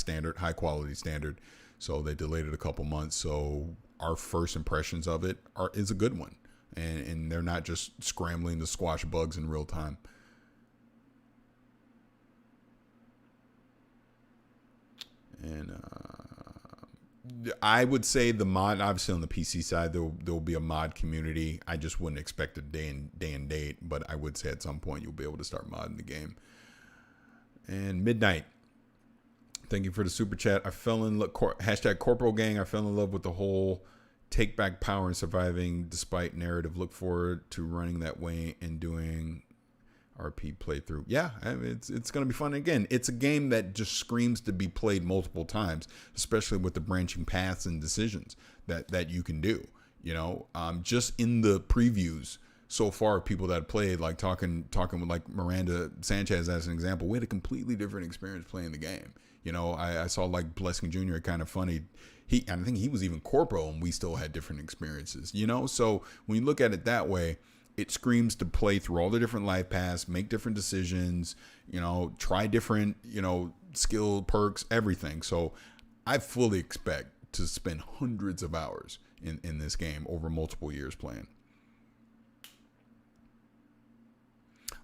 quality standard. So they delayed it a couple months. So our first impressions of it is a good one. And they're not just scrambling to squash bugs in real time. And I would say the mod, obviously on the PC side, there will be a mod community. I just wouldn't expect a day and date, but I would say at some point you'll be able to start modding the game. And Midnight, thank you for the super chat. I fell in love, hashtag Corporal Gang. I fell in love with the whole take back power and surviving despite narrative. Look forward to running that way and doing RP playthrough. Yeah, I mean, it's going to be fun. Again, it's a game that just screams to be played multiple times, especially with the branching paths and decisions that you can do. Just in the previews so far, people that played, like talking with like Miranda Sanchez as an example, we had a completely different experience playing the game. I saw like Blessing Jr. kind of funny. I think he was even corporal, and we still had different experiences. So when you look at it that way, it screams to play through all the different life paths, make different decisions, try different, skill perks, everything. So I fully expect to spend hundreds of hours in this game over multiple years playing.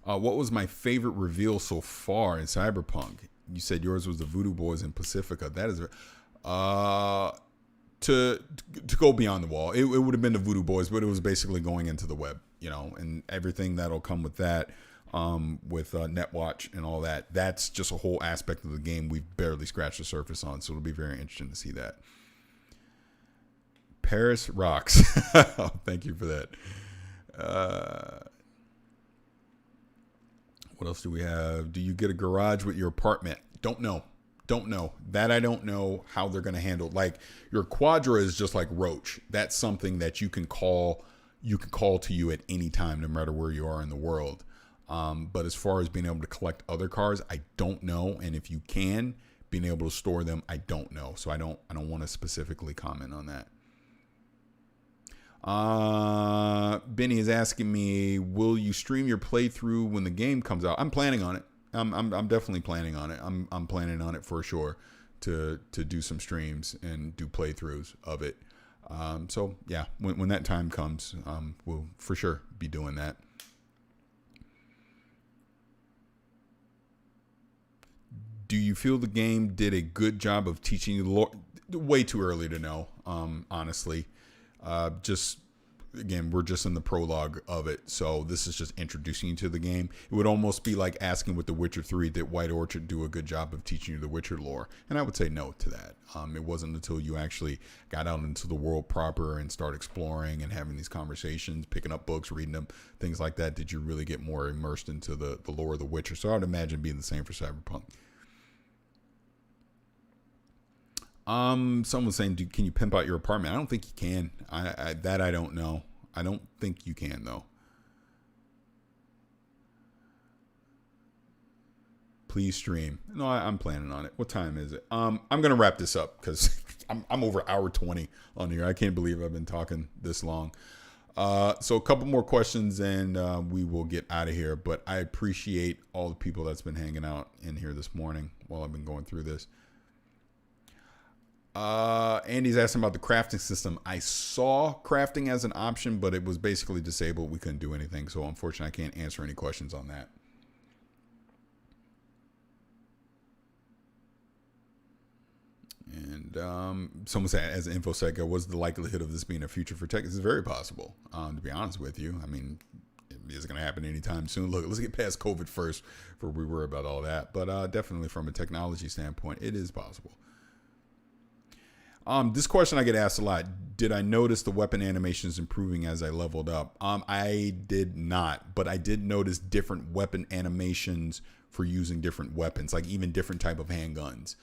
What was my favorite reveal so far in Cyberpunk? You said yours was the Voodoo Boys in Pacifica. That is to go beyond the wall. It would have been the Voodoo Boys, but it was basically going into the web. And everything that'll come with that, with Netwatch and all that. That's just a whole aspect of the game we've barely scratched the surface on, so it'll be very interesting to see that. Paris rocks. Thank you for that. What else do we have? Do you get a garage with your apartment? Don't know. That I don't know how they're going to handle. Like, your Quadra is just like Roach. That's something that you can call to you at any time, no matter where you are in the world. But as far as being able to collect other cars, I don't know. And if you can, being able to store them, I don't know. So I don't want to specifically comment on that. Benny is asking me, will you stream your playthrough when the game comes out? I'm planning on it. I'm definitely planning on it. I'm planning on it for sure to do some streams and do playthroughs of it. So yeah, when that time comes, we'll for sure be doing that. Do you feel the game did a good job of teaching you the lore? Way too early to know, honestly. Just again, we're just in the prologue of it, so this is just introducing you to the game. It would almost be like asking with The Witcher 3, did White Orchard do a good job of teaching you the Witcher lore? And I would say no to that. It wasn't until you actually got out into the world proper and start exploring and having these conversations, picking up books, reading them, things like that, did you really get more immersed into the lore of The Witcher. So I would imagine being the same for Cyberpunk. Someone's saying, can you pimp out your apartment? I don't think you can. I don't know. I don't think you can, though. Please stream. No, I'm planning on it. What time is it? I'm gonna wrap this up because I'm over hour 20 on here. I can't believe I've been talking this long. So a couple more questions and we will get out of here. But I appreciate all the people that's been hanging out in here this morning while I've been going through this. Andy's asking about the crafting system. I saw crafting as an option, but it was basically disabled. We couldn't do anything. So unfortunately, I can't answer any questions on that. And someone said, as an InfoSec, what's the likelihood of this being a future for tech? It's very possible, to be honest with you. I mean, it isn't going to happen anytime soon. Look, let's get past COVID first before we worry about all that. But definitely from a technology standpoint, it is possible. This question I get asked a lot. Did I notice the weapon animations improving as I leveled up? I did not, but I did notice different weapon animations for using different weapons, like even different type of handguns.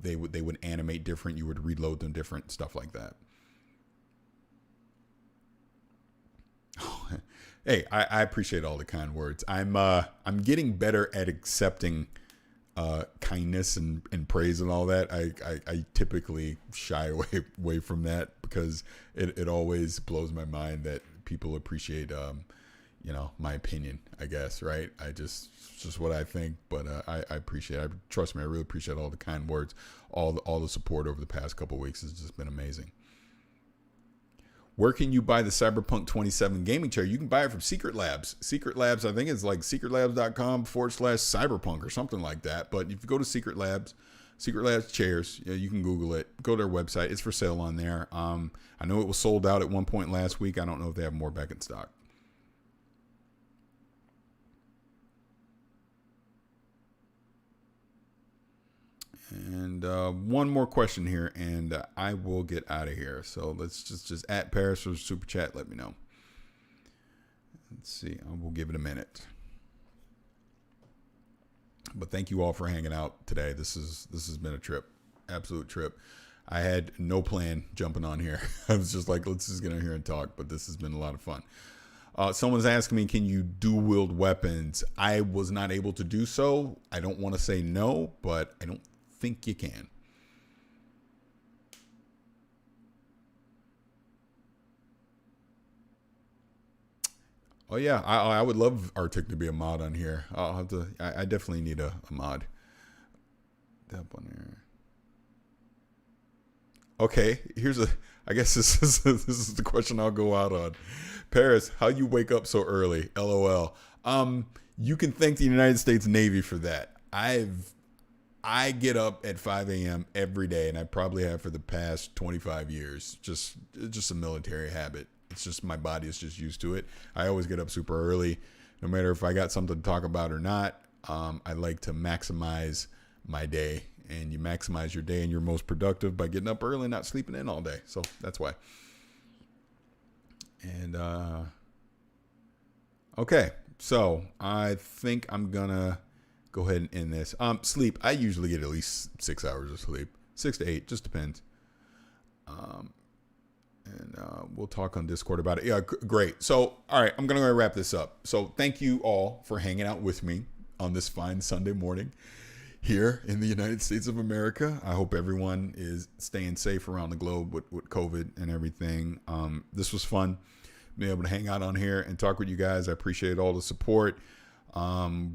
They would animate different. You would reload them different, stuff like that. Hey, I appreciate all the kind words. I'm getting better at accepting kindness and praise and all that. I typically shy away from that because it always blows my mind that people appreciate my opinion, I guess, right? It's just what I think, but I appreciate it. Trust me, I really appreciate all the kind words, all the support over the past couple of weeks has just been amazing. Where can you buy the Cyberpunk 27 gaming chair? You can buy it from Secret Labs. Secret Labs, I think it's like secretlabs.com/cyberpunk or something like that. But if you go to Secret Labs chairs, you can Google it. Go to their website. It's for sale on there. I know it was sold out at one point last week. I don't know if they have more back in stock. And one more question here, and I will get out of here. So let's just at Paris or Super Chat. Let me know. Let's see. I will give it a minute. But thank you all for hanging out today. This has been a trip, absolute trip. I had no plan jumping on here. I was just like, let's just get in here and talk. But this has been a lot of fun. Someone's asking me, can you dual wield weapons? I was not able to do so. I don't want to say no, but I don't think you can. Oh yeah, I would love Arctic to be a mod on here. I'll have to. I definitely need a mod. That one there. Okay, I guess this is the question I'll go out on. Paris, how you wake up so early? LOL. You can thank the United States Navy for that. I get up at 5 a.m. every day, and I probably have for the past 25 years. Just a military habit. It's just my body is just used to it. I always get up super early, no matter if I got something to talk about or not. I like to maximize my day, and you maximize your day and you're most productive by getting up early and not sleeping in all day. So that's why. And okay, so I think I'm gonna go ahead and end this. Sleep. I usually get at least 6 hours of sleep, 6 to 8, just depends. And we'll talk on Discord about it. Yeah, great. So, all right, I'm going to wrap this up. So thank you all for hanging out with me on this fine Sunday morning. here in the United States of America. I hope everyone is staying safe around the globe with COVID and everything. This was fun, being able to hang out on here and talk with you guys. I appreciate all the support. The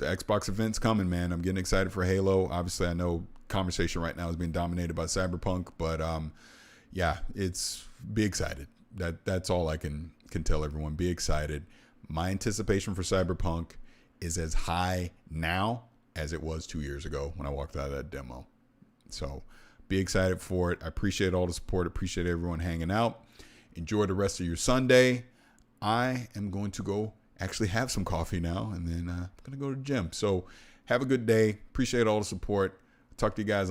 Xbox event's coming, man. I'm getting excited for Halo. Obviously, I know conversation right now is being dominated by Cyberpunk, but yeah, be excited. That's all I can tell everyone. Be excited. My anticipation for Cyberpunk is as high now as it was 2 years ago when I walked out of that demo. So be excited for it. I appreciate all the support. Appreciate everyone hanging out. Enjoy the rest of your Sunday. I am going to go actually have some coffee now, and then I'm going to go to the gym. So have a good day. Appreciate all the support. Talk to you guys on